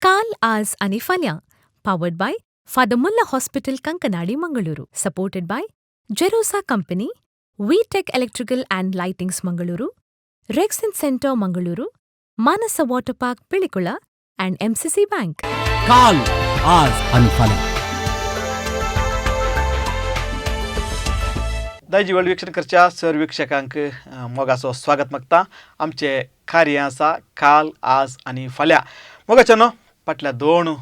काल आज आणि फाल्यां powered by Father Mulla Hospital Konkani Mangaluru, supported by Jerosa Company, VTech Electrical and Lightings Mangaluru, Rexin Center Mangaluru, Manasa Water Park Pilikula and MCC Bank. काल आज आणि फाल्यां दायजीवर्ल्ड वीक्षण करच्या सर्व वीक्षकांक मोगाचो स्वागत मागता. आमचे कार्य आसा काल आज आणि फाल्यां. मोगाच्यानो फाटल्या 2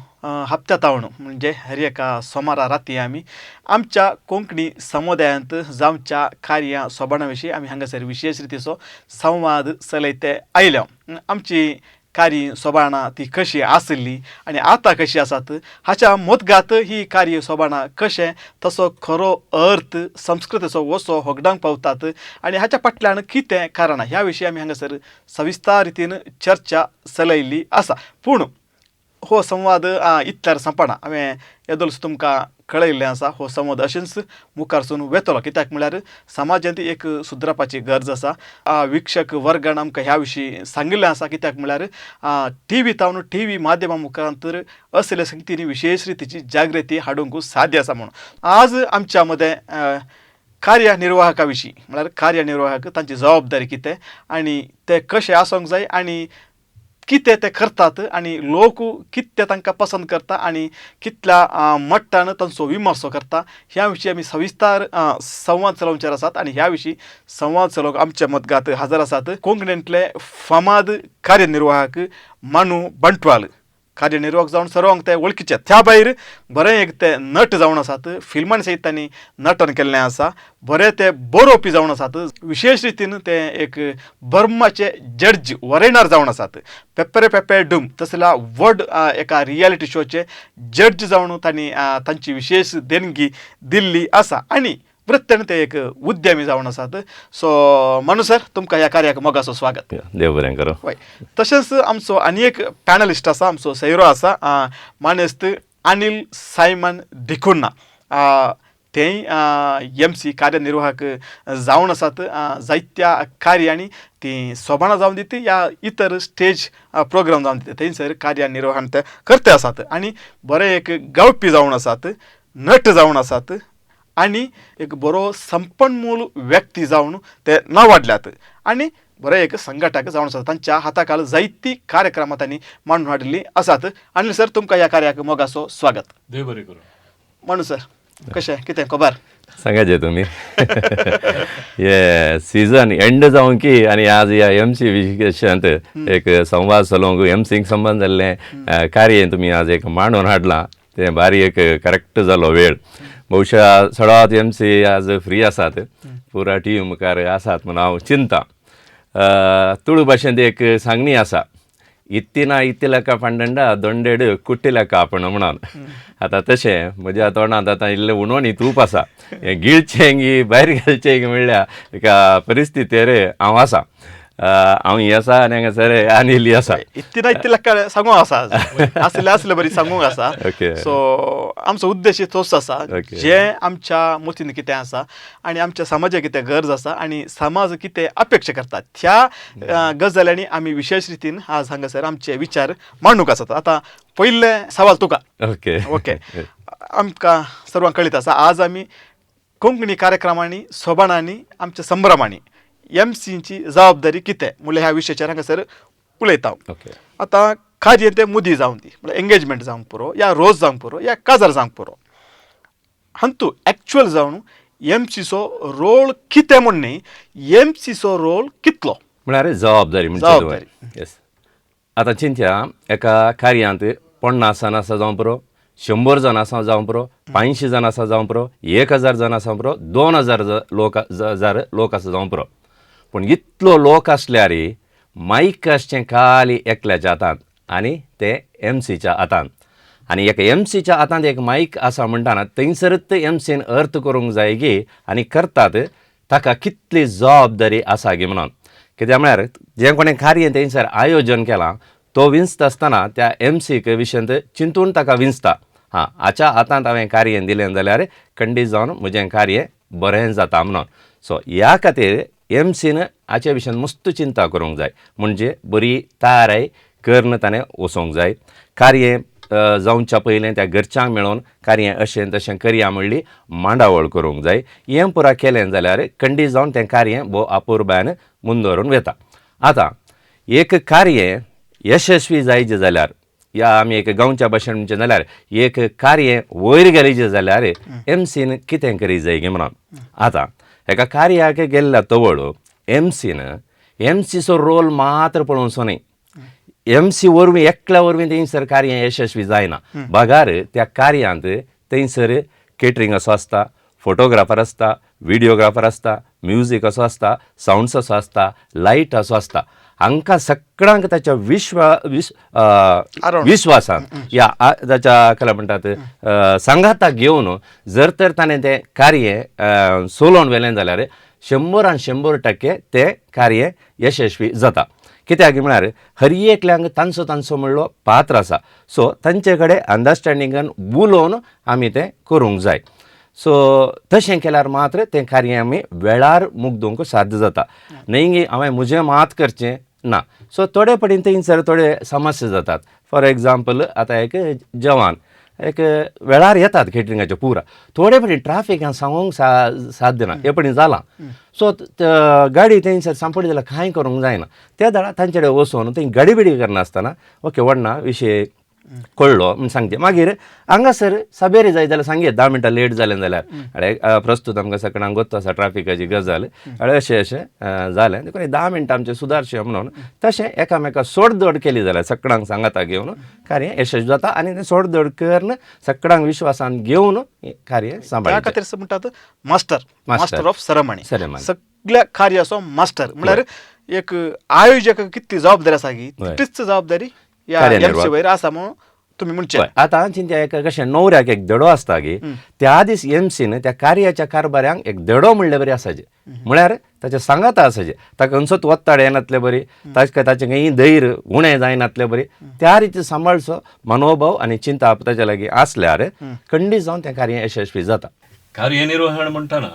हप्त्यातावण म्हणजे हर एका सोमारा राती आमी आमच्या कोंकणी समुदायांत जावच्या कार्या सोबाणा विशीं आमी हांगासर विशेष रितीचो संवाद चलयते आयल्या. आमची कार्य सोबाणा ती कशी आसली आणि आता कशी आसात हाच्या मदगात ही कार्य सोबाणा कशें तसो खरो अर्थ संस्कृतीचो वसो होगडांक पावतात आणि हाच्या फाटल्यान कितें कारण ह्या विशीं आमी हांगासर सविस्तार रितीन चर्चा चलयली आसा. पूण हो संवाद इतल्यार संपना. हांवें येदोलसो तुमकां कळयल्लें आसा. हो संवाद अशेंच मुखारसून वेतलो, कित्याक म्हळ्यार समाजांत एक सुदरपाची गरज आसा. वीक्षक वर्गान आमकां ह्या विशीं सांगिल्लें आसा, कित्याक म्हळ्यार टीव्ही माध्यमां मुखांतर असले संगतींनी विशेष रितीची जागृती हाडूंक साध्य आसा म्हणून आज आमच्या मदें कार्यनिर्वाहका विशीं म्हळ्यार कार्यनिर्वाहक तांची जबाबदारी कितें आनी ते कशें आसोंक जाय आनी कितें ते करतात आनी लोक कितें तांकां पसंद करता आनी कितल्या मट्टान तांचो विमर्शो करता ह्या विशीं आमी सविस्तार संवाद चलोवचे आसात. आनी ह्या विशीं संवाद चलोवंक आमच्या मदगात हजर आसात कोंकणींतले फामाद कार्यनिर्वाहक मानू बंटवाल. कार्यनिर्वाहक जावन सर्वांक ते वळखीचे. त्या भायर बरें एक ते नट जावन आसात. फिल्मांनी सयत तांणी नटन केल्लें आसा. बरें ते बरोवपी जावन आसात. विशेष रितीन ते एक बर्माचे जड्ज वरेणार जावन आसात. पेप्परे डूम तसल्या व्हड एका रियलिटी शोचे जड्ज जावन तांणी तांची विशेष देणगी दिल्ली आसा आनी वृत्तेन ते एक उद्यमी जावन आसात. सो मनु सर, तुमकां ह्या कार्याक मोगाचो स्वागत. देव बरें करूं. हय, तशेंच आमचो आनी एक पॅनलिस्ट आसा, आमचो सैरो आसा, मानेस्त अनिल सायमन डिकुन्ना. तेय MC कार्यनिर्वाहक जावन आसात जायत्या कार्यांनी. ती सोबाणा जावन दिती या इतर स्टेज प्रोग्राम जावन दिते थंयसर कार्यनिर्वहण ते करते आसात. आनी बरें एक गावपी जावन आसात, नट जावन आसात आनी एक बरो संपन्मूल व्यक्ती जावन ते नांवाडल्यात आनी बरें एक संघटक जावन आसात. तांच्या हाताखाल जायती कार्यक्रमां तांणी मांडून हाडिल्लीं आसात. अनिल सर, तुमकां ह्या कार्याक मोगाचो स्वागत. देव बरें करूं. म्हणून सर, कशें कितें खबर सांगाचे तुमी. हे सीझन एंड जावं की आनी आज ह्या MC विशयांत एक संवाद चलोवंक MCक संबंद जाल्लें कार्य तुमी आज एक मांडून हाडलां. तें भारी एक करेक्ट जालो वेळ. बहुशा सगळ्यात MC आज फ्री आसात, पुरा टीव्ही मुखार आसात म्हणून हांव चिंता. तुळू भाशेंत एक सांगणी आसा, इत्तिना इत्तिलेका पंडंडा दोंडेड कुट्टिलेका आपण म्हणून. आतां तशें म्हज्या तोंडांत आतां इल्लें उणोवणी तूप आसा. हें गिळचें भायर घालचें म्हणल्यार एका परिस्थितीर हांव आसा. हांव ही आसा आनी हांगासर अनिल आसा. इत्तिलेका सांगूंक आसा, आसलें बरी सांगूंक आसा. सो आमचो उद्देश तोच आसा, जें आमच्या मतीन कितें आसा आनी आमच्या समाजाक कितें गरज आसा आनी समाज कितें अपेक्षा करता त्या गजाल्यांनी आमी विशेष रितीन आज हांगासर आमचे विचार मांडूंक आसात. आतां पयले सवाल तुका. ओके. आमकां सर्वांक कळीत आसा, आज आमी कोंकणी कार्यक्रमांनी सोबाणांनी आमच्या संभ्रमांनी MCची जबाबदारी कितें म्हणल्यार ह्या विशयाचेर हांगासर उलयता. आतां कार्य तें मुदी जावन दी म्हणल्यार एंगेजमेंट जावंक पुरो या रोज जावंक पुरो या काजार जावंक पुरो, हांतू एक्चुअल जावन MCचो रोल कितें म्हण न्ही, MCचो रोल कितलो म्हळ्यार जबाबदारी म्हणजे. येस. आतां चिंत्या, एका कार्यांत 50 जाण आसा जावं पुरो, 100 जाण आसा जावं पुरो, 500 जाण आसा जावं पुरो, 1000 जाण आसा पुरो, 2000 लोक आसा जावं पुरो. पूण इतलो लोक आसल्यार मायक आसचें खाली एकल्याच्या हातांत आनी ते MCच्या हातांत. आनी एका MCच्या हातांत एक मायक आसा म्हणटाना थंयसरच MCन अर्थ करूंक जाय गी आनी करतात ताका कितली जबाबदारी आसा गी म्हणून. कित्याक म्हळ्यार जें कोणें कार्य थंयसर आयोजन केलां तो विंचता आसतना त्या MCक विशयांत चिंतून ताका विंचता, हाच्या हातांत हांवें कार्य दिलें जाल्यार खंडीत जावन म्हजें कार्य बरें जाता म्हणून. सो ह्या खातीर MCन हाचे विशयान मस्त चिंता करूंक जाय. म्हणजे बरी तयाराय कर्ण ताणें वचोंक जाय. कार्य जावच्या पयलें त्या घरच्यांक मेळोन कार्य अशें तशें करया म्हणली मांडावळ करूंक जाय. हें पुरा केलें जाल्यार खंडीत जावन तें कार्य भोव अपुरबायन मुंदोरून वता. आतां एक कार्य यशस्वी जायचें जाल्यार या आमी एक गांवच्या भाशेन म्हणचें जाल्यार एक कार्य वयर गेलेचें जाल्यार एमसीन कितें करी जाय गे म्हणून. आतां एका कार्याक गेल्ल्या तवळ एमसीन एमसीचो रोल मात्र पळोवचो न्ही. एमसी वरवीं एकल्या वरवीं थंयसर कार्य यशस्वी जायना. भागार त्या कार्यांत थंयसर केटरिंग असो आसता, फोटोग्राफर आसता, व्हिडियोग्राफर आसता, म्युजीक असो आसता, सावंड्स असो आसता, लायट असो आसता. हांकां सगळ्यांक ताच्या विश्वासान या ताच्या काय म्हणटात सांगाताक घेवन जर तर ताणें तें कार्य चलोवन व्हेलें जाल्यार 100% तें कार्य यशस्वी जाता. कित्याक म्हळ्यार हर एकल्यांक तांचो म्हणलो पात्र आसा. सो तांचे कडेन अंडरस्टँडिंगान उलोवन आमी तें करूंक जाय. सो तशें केल्यार मात्र तें कार्य आमी वेळार मुग्दूंक साध्य जाता. न्ही हांवें म्हजें मात करचें ना. सो थोडे पटेन थंयसर थोडे समस्या जातात. फॉर एग्जाम्पल आतां एक जवान एक वेळार येतात केटरिंगाच्या पुरा, थोडे पटेन ट्राफिकान सांगूंक साध्य ना. हे पटेन जालां. सो गाडी थंयसर सांपडी जाल्यार कांय करूंक जायना. त्या दाळा तांचे कडेन वचून थंय गाडी बिडी करनासतना ओके व्हडना विशय कळ्ळो म्हण सांगचे. मागीर हांगासर साबेरे जाय जाल्यार सांगया 10 मिनटां लेट जालें जाल्यार प्रस्तूत आमकां सगळ्यांक गोत्तो आसा ट्राफिकाची गजाल. अशें जालें देखून 10 मिनटां आमचें सुदारचें म्हणून तशें एकामेकाक सोडधड केली जाल्यार सगळ्यांक सांगाता घेवन कार्य यशस्वी जाता. आनी तें सोडधड करून सगळ्यांक विश्वासान घेवन कार्य सांबाळटा. त्या खातीर म्हणटात मास्टर ऑफ सेरेमनी. सगळ्या कार्याचो मास्टर म्हळ्यार एक आयोजक कितली जबाबदारी आसा की तितलीच जबाबदारी वयर आसा म्हणून तुमी म्हणचे. आतां चिंत्या एक कशें न्हवऱ्याक एक देडो आसता गे, त्या दीस एमसीन त्या कार्याच्या कारभाऱ्यांक एक देडो म्हणले बरें आसाचे. म्हळ्यार ताचे सांगाता आसाचे, ताका खंयचोच वत्ताड येनातले बरी, ताचें खंयी धैर्य उणें जायनातले बरी. त्या रिती सांबाळचो मनोभाव आनी चिंता ताचे लागीं आसल्यार खंडीत जावन तें कार्य यशस्वी जाता. कार्यनिर्वहण म्हणटाना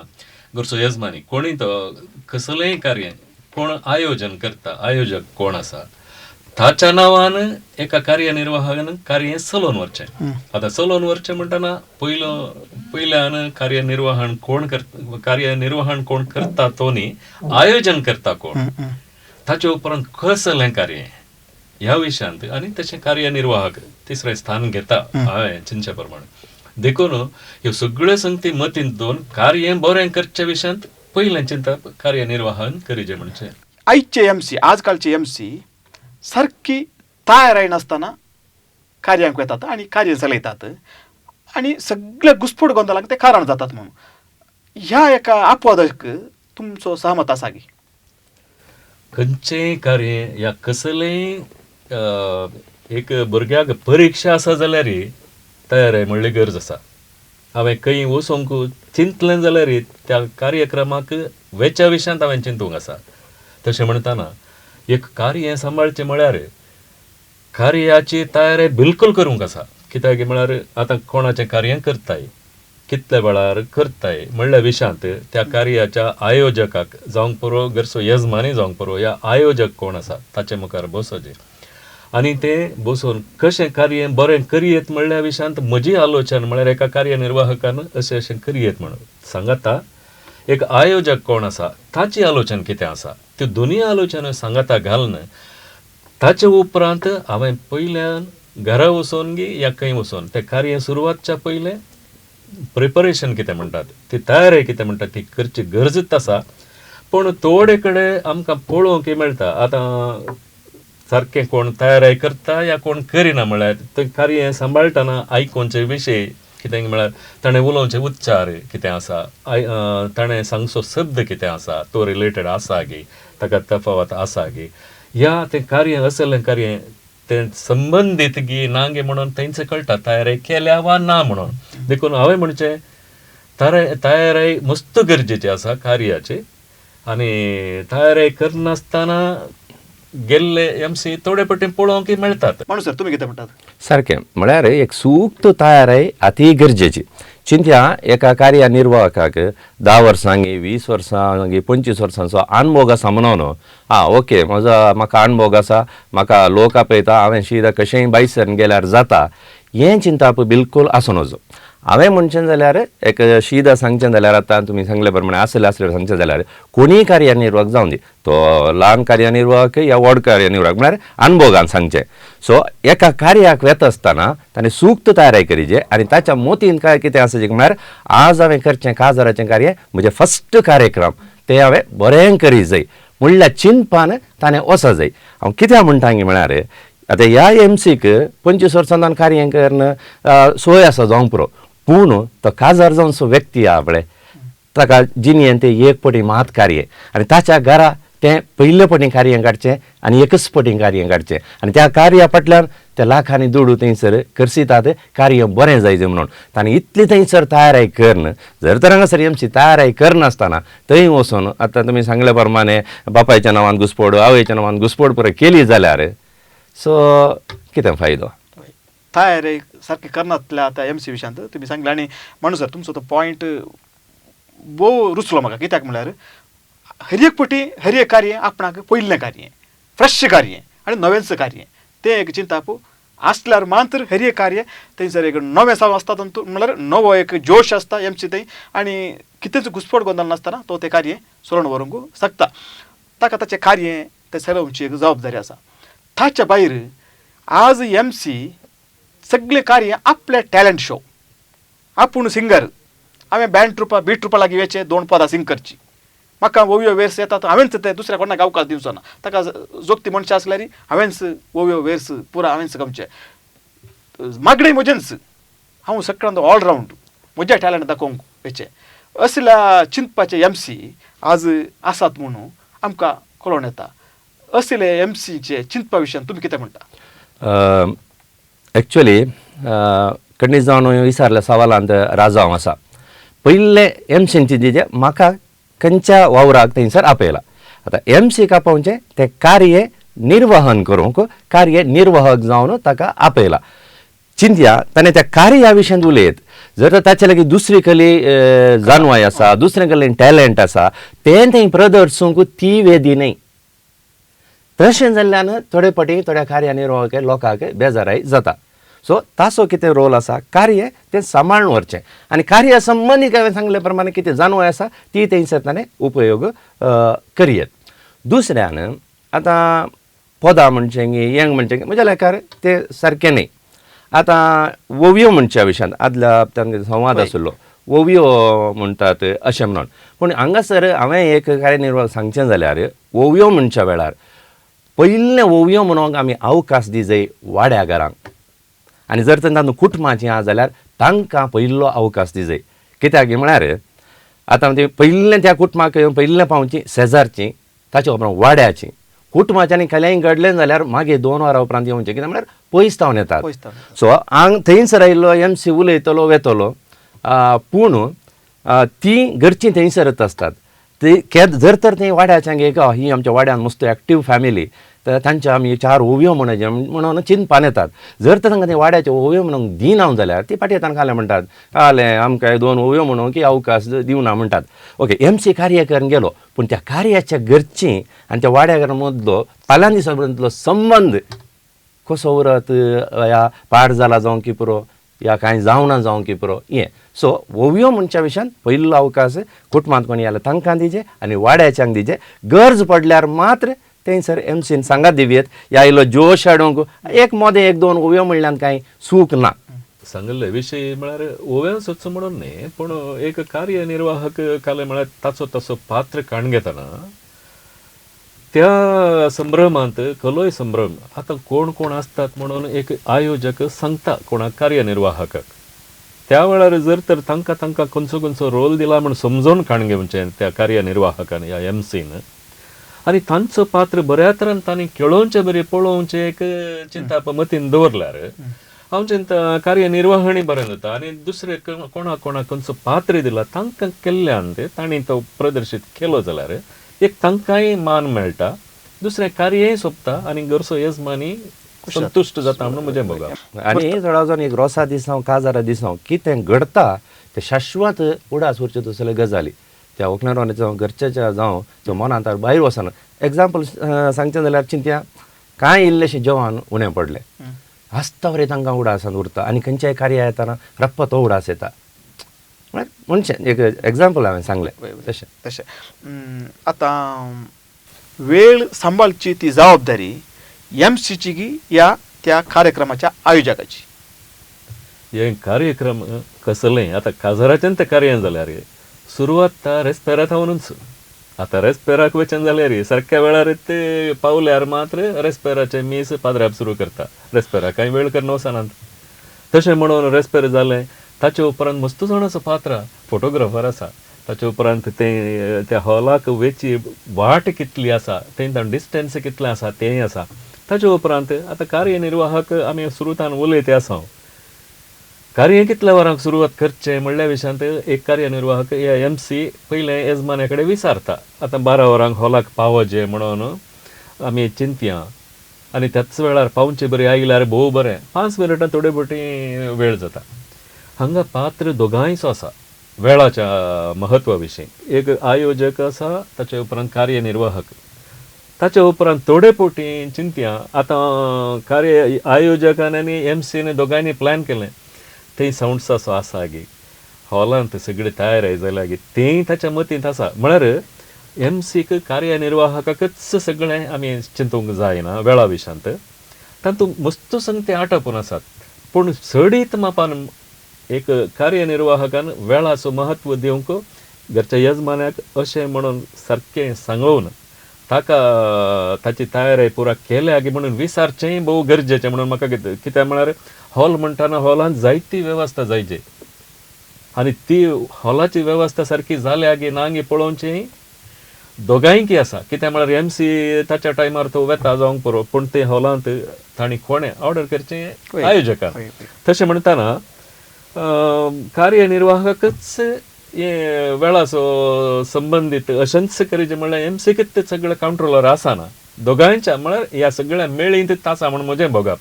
घरचो येजमानी कोणूय तो कसलेंय कार्य कोण आयोजन करता, आयोजक कोण आसा ताच्या नांवान एका कार्यनिर्वाहकान कार्य चलोवन व्हरचें. आतां चलोवन व्हरचें म्हणटाना पयल्यान कार्यनिर्वहण कोण करता तो न्ही, आयोजन करता कोण, ताचे उपरांत कसलें कार्य ह्या विशयांत आनी तशें कार्यनिर्वाहक तिसरें स्थान घेता हांवें चिंतचे प्रमाणे. देखून ह्यो सगळ्यो संगती मतींत दवरून कार्य बरें करचे विशयांत पयलें चिंता कार्यनिर्वाहन करीचें म्हणचें. आयचे एमसी आजकालचे एमसी सारकी तयाराय नासतना कार्यांक येतात आनी कार्य चलयतात आनी सगळे घुसफोट गोंदलांक ते कारण जातात म्हणून. ह्या एका अपवादाक तुमचो सहमत आसा की खंयचेंय कार्य या कसलेंय एक भुरग्याक परीक्षा आसा जाल्यार तयारी म्हणली गरज आसा. हांवें खंय वचोंक चिंतलें जाल्यार त्या कार्यक्रमाक वेच्या विशयांत हांवें चिंतूंक आसा. तशें म्हणटाना एक कार्य सांबाळचें म्हळ्यार कार्याची तयारी बिलकुल करूंक आसा. कित्याक म्हळ्यार आतां कोणाचें कार्य करताय, कितल्या वेळार करताय म्हणल्या विशयांत त्या कार्याच्या आयोजकाक जावंक पुरो, घरचो येजमानी जावंक पुरो, ह्या आयोजक कोण आसा ताचे मुखार बसोचें आनी तें बसून कशें कार्य बरें करियेत म्हणल्या विशयांत म्हजी आलोचना म्हळ्यार एका कार्यनिर्वाहकान अशें करियेत म्हणून सांगाता. एक आयोजक कोण आसा ताची आलोचना कितें आसा त्यो दोनूय आलोचना सांगाता घालन ताचे उपरांत हांवें पयल्यान घरा वचोन या खंय वचोन तें कार्य सुरवातच्या पयलें प्रिपरेशन कितें म्हणटात ती तयारी कितें म्हणटात ती करची गरजेत आसा. पूण थोडे कडेन आमकां पळोवंक मेळटा आतां सारकें कोण तयारी करता या कोण करिना म्हळ्यार तें कार्य सांबाळटना आयकोवचे विशय कितें म्हळ्यार ताणें उलोवचे उच्चार कितें आसा, ताणें सांगचो शब्द कितें आसा तो रिलेटेड आसा गे, ताका तफावत आसा गे, ह्या तें कार्य असलें कार्य तें संबंदीत गी ना गे म्हणून तेंचे कळटा तयारी केल्या वा ना म्हणून. देखून हांवें म्हणचें तयारी मस्त गरजेची आसा कार्याची आनी तयारी करनासतना गेल्ले एमसी थोडे पटेन पळोवंक मेळतात. माणूस सर तुमी कितें म्हणटात? सारकें म्हळ्यार एक सूक्त तयारी अति गरजेची. चिंत्या एका कार्यनिर्वाहकाक 10 वर्सांनी 20 वर्सांनी 25 वर्सांचो अनुभव आसा म्हणून ओके म्हाका अनुभव आसा, म्हाका लोक आपयता, हांवें शीद कशेंय बायसर गेल्यार जाता, हें चिंताप बिलकुल आसूं नजो. हांवें म्हणचें जाल्यार एक शीद सांगचें जाल्यार आतां तुमी सांगले प्रमाणे आसले सांगचें जाल्यार कोणीय कार्यनिर्वाहक जावं दी, तो ल्हान कार्यनिर्वाहक या व्हड कार्यनिर्वाहक म्हळ्यार अनुभवान सांगचें. सो एका कार्याक वेता आसतना ताणें सूक्त तयारी करीचे आनी ताच्या मोतीन काय कितें आसाचें म्हळ्यार आज हांवें करचें काजाराचें कार्य म्हजें फस्ट कार्यक्रम तें हांवें बरें करी जाय म्हणल्यार चिंतपान ताणें वचा जाय. हांव कित्याक म्हणटा म्हळ्यार आतां ह्या एमसीक 25 वर्सां कार्य करून सोय आसा जावंक पुरो, पूण तो काजार जावन सो व्यक्ती आहा पळय ताका जिणेन तें एक पटी मात कार्य आनी ताच्या घरा तें पयले पटी कार्य काडचें आनी एकच पटी कार्य काडचें आनी त्या कार्या फाटल्यान ते लाखांनी दुडू थंयसर करसितात कार्य बरें जायचें म्हणून ताणें इतली थंयसर तयारी करन. जर तर हांगासर एमसी तयारी करनासतना थंय वचून आतां तुमी सांगले प्रमाणे बापायच्या नांवान घुसपोड, आवयच्या नांवान घुसपोड पुरो केली जाल्यार सो कितें फायदो. तयारी सारकी करनातल्या त्या एमसी विशयांत तुमी सांगले. आनी म्हणून सर तुमचो तो पॉयंट भोव रुचलो म्हाका. कित्याक म्हळ्यार हर एक पटी हर एक कार्य आपणाक पयलें कार्य, फ्रेश कार्य आनी नवेंच कार्य तें एक चिंताप आसल्यार मात्र हर एक कार्य थंयसर एक नवें जावन आसता म्हळ्यार नवो एक जोश आसता एमसी थंय आनी कितेंच घुसपोड गोंदळ नासतना तो तें कार्य सोडून व्हरूंक शकता. ताका ताचें कार्य तें चलोवची एक जबाबदारी आसा. ताच्या भायर आज एमसी सगळे कार्य आपले टॅलंट शो, आपूण सिंगर, हांवें बँड ट्रुपा बीट ट्रुपा लागीं वेचे 2 पदां सिंग करची, म्हाका ओव्यो वेर्स येतात हांवेंच ते दुसऱ्या कोणाक अवकाश दिवचो ना, ताका जोगती मनशां आसल्यार हांवेंच ओव्यो वेर्स पुरो हांवेंच गमचे, मागणें म्हजेंच, हांव सगळ्यांत ऑलरावंड म्हजे टॅलंट दाखोवंक वेचे असल्या चिंतपाचे एमसी आज आसात म्हणून आमकां कळोन येता. असले एमसीचे चिंतपा विशयान तुमी कितें म्हणटा? एक्चुअली कणीस जावन विचारल्या सवालांत राजांव आसा. पयले एमसींची जे म्हाका खंयच्या वावराक थंयसर आपयला. आतां एमसीक आपोवचें तें कार्य निर्वहन करूंक कार्यनिर्वाहक जावन ताका आपयला. चिंतया ताणें त्या कार्या विशयान उलयत जर ताचे लागीं दुसरी खंयली जानवाय आसा, दुसरे कडल्यान टॅलंट आसा तें थंय प्रदर्शूंक ती वेदी न्हय. तशें जाल्ल्यान थोडे पटी थोड्या कार्यानिर्वाहक लोकांक बेजाराय जाता. सो ताचो कितें रोल आसा कार्य तें सांबाळून व्हरचें आनी कार्या संबंदीत हांवें सांगले प्रमाणे कितें जानवाय आसा ती थंयसर ताणें उपयोग करियत. दुसऱ्यान आतां पदां म्हणचें हेंग म्हणचें म्हज्या लेखार तें सारकें न्हय. आतां ओवियो म्हणच्या विशयान आदल्या हप्त्यान संवाद आशिल्लो, ओवियो म्हणटात अशें म्हणून. पूण हांगासर हांवें एक कार्यनिर्वाहक सांगचें जाल्यार ओवियो म्हणच्या वेळार पयलें ओवियो म्हणूंक आमी अवकाश दी जाय वाड्या घरांक आनी जर तर तातूंत कुटुंबाचीं आहा जाल्यार तांकां पयलो अवकाश दी जाय. कित्याक म्हळ्यार आतां ते पयलें त्या कुटुंबाक पयलें पावचीं शेजारचीं, ताचे उपरांत वाड्याचीं, कुटुंबाच्यांनी खंयय घडलें जाल्यार मागीर 2 वरां उपरांत येवचें. कित्याक म्हळ्यार पयस तावन येतात. सो हांग थंयसर आयिल्लो एमसी उलयतलो वेतलो पूण ती घरचीं थंयसरच आसतात. ते जर तर तें वाड्याच्यांक एक ही आमच्या वाड्यान मस्त एक्टीव फॅमिली तर तांचे आमी 4 ओवियो म्हणून चिंतपान येतात. जर तर तांकां ते वाड्याचे ओवियो म्हणूंक दिना जाल्यार ती फाटीं तांकां काले म्हणटात काले आमकां 2 ओवियो म्हणूंक की अवकाश दिवना म्हणटात. ओके एमसी कार्य करून गेलो पूण त्या कार्याच्या घरचीं आनी त्या वाड्या मदलो फाल्यां दिसा पर्यंतलो संबंद कसो उरत या पाड जाला जावं की पुरो या कांय जावना जावं की पुरो हें. सो ओवियो म्हणच्या विशयान पयलो अवकाश कुटुंबांत कोणी आयला तांकां दिजे आनी वाड्याच्यांक दिजे. गरज पडल्यार मात्र थंयसर एमसीन सांगात दिवयेत ह्या इल्लो जोश हाडूंक एक मोदें 1-2 ओवियो म्हणल्यान कांय सूख ना. सांगले विशय म्हळ्यार ओव्यान वचचो म्हणून न्ही पूण एक कार्यनिर्वाहक काले म्हळ्यार ताचो तसो पात्र काण घेतना त्या संभ्रमांत कलोय संभ्रम आतां कोण कोण आसतात म्हणून एक आयोजक सांगता कोणाक कार्यनिर्वाहकाक. त्या वेळार जर तर तांकां खंयचो रोल दिला म्हूण समजोवन काण घेवचें त्या कार्यनिर्वाहकान ह्या एमसीन आनी तांचो पात्र बऱ्या तरेन तांणी खेळोवचें बरें पळोवचें एक चिंता मतीन दवरल्यार हांव चिंता कार्यनिर्वहणय बरें जाता. आनी दुसरें कोणाक खंयचो पात्र दिला तांकां केल्ल्यान तांणी तो प्रदर्शीत केलो जाल्यार एक तांकांय मान मेळटा, दुसरें कार्यय सोंपता आनी घरचो येजमानी संतुष्ट जाता म्हणून म्हजें भोगप. आनी थोडो अजून एक रोसा दिसांव काजारा दिसांव कितें घडता ते शाश्वत उडास उरच्यो त्यो सगल्यो गजाली त्या ओखणारोन जावं घरच्याच्या जावं जो मनांत भायर वचना. एग्जाम्पल सांगचें जाल्यार चिंत्या कांय इल्लेशें जेवण उणें पडलें आसता वरे तांकां उडासान उरता आनी खंयच्याय कार्या येताना रप्प तो उडास येता. म्हळ्यार मनशें एक एग्जाम्पल हांवें सांगलें तशें. तशें आतां वेळ सांबाळची ती जबाबदारी MC ची या त्या कार्यक्रमाच्या आयोजकाची. हे कार्यक्रम कसलें आतां काजाराच्यान तें कार्यान जाल्यार सुरवात ता रेस्पेरा थावनूच. आतां रेस्पेराक वचन जाल्यार सारक्या वेळार ते पावल्यार मात्र रेस्पेराचे मीस पाद्राप सुरू करता. रेस्पेरा कांय वेळ करना वचनात. तशें म्हणून रेस्पेर जालें ताचे उपरांत मस्त जाणांचो पात्र फोटोग्राफर आसा. ताचे उपरांत ते त्या हॉलाक वेची वाट कितली आसा थंय डिस्टन्स कितलें आसा तेंय आसा. ताचे उपरांत आतां कार्यनिर्वाहक आमी सुरवातान उलयते आसा. कार्य कितल्या वरांक सुरवात करचें म्हणल्या विशयांत एक कार्यनिर्वाहक MC पयलें येजमान्या कडेन विचारता. आतां 12 वरांक हॉलाक पावचें म्हणून आमी चिंतया आनी त्याच वेळार पावचे बरें आयल्यार भोव बरें 5 मिनटां थोडे बोटी वेळ जाता. हांगा पात्र दोगांयचो आसा वेळाच्या म्हत्वा विशीं. एक आयोजक आसा ताचे उपरांत कार्यनिर्वाहक. ताचे उपरांत थोडे पोटी चिंतया आतां कार्य आयोजकान आनी MC दोगांयनी प्लॅन केलें थंय सावंड असो आसा गे हॉलांत सगळें तयार जाल्यार गे तेंय ताच्या मतींत आसा. म्हळ्यार MC कार्यनिर्वाहकाकच सगळें आमी चिंतूंक जायना वेळा विशयांत. तातूंत मस्त संगते आटापून आसात पूण चडीत मापान एक कार्यनिर्वाहकान वेळाचो महत्व दिवंक घरच्या येजमान्याक अशें म्हणून सारकें सांगून ताका ताची तयारी पुरा केल्या गे म्हणून विचारचेंय भोव गरजेचें म्हणून म्हाका कित्याक म्हळ्यार हॉल म्हणटाना हॉलांत जायती वेवस्था जायची आनी ती हॉलाची वेवस्था सारकी जाल्या गे ना गे पळोवचें दोगांयकी आसा. कित्याक म्हळ्यार MC ताच्या टायमार तो वेता जावंक पुरो पूण ते हॉलांत तांणी कोणें ऑर्डर करचें आयोजकान. तशें म्हणटाना कार्यनिर्वाहकच हे वेळाचो संबंदीत अशेंच करीचें म्हणल्यार MC ते सगळें कंट्रोलर आसाना दोगांयच्या म्हळ्यार ह्या सगळ्या मेळींत आसा म्हणून म्हजें भोगप.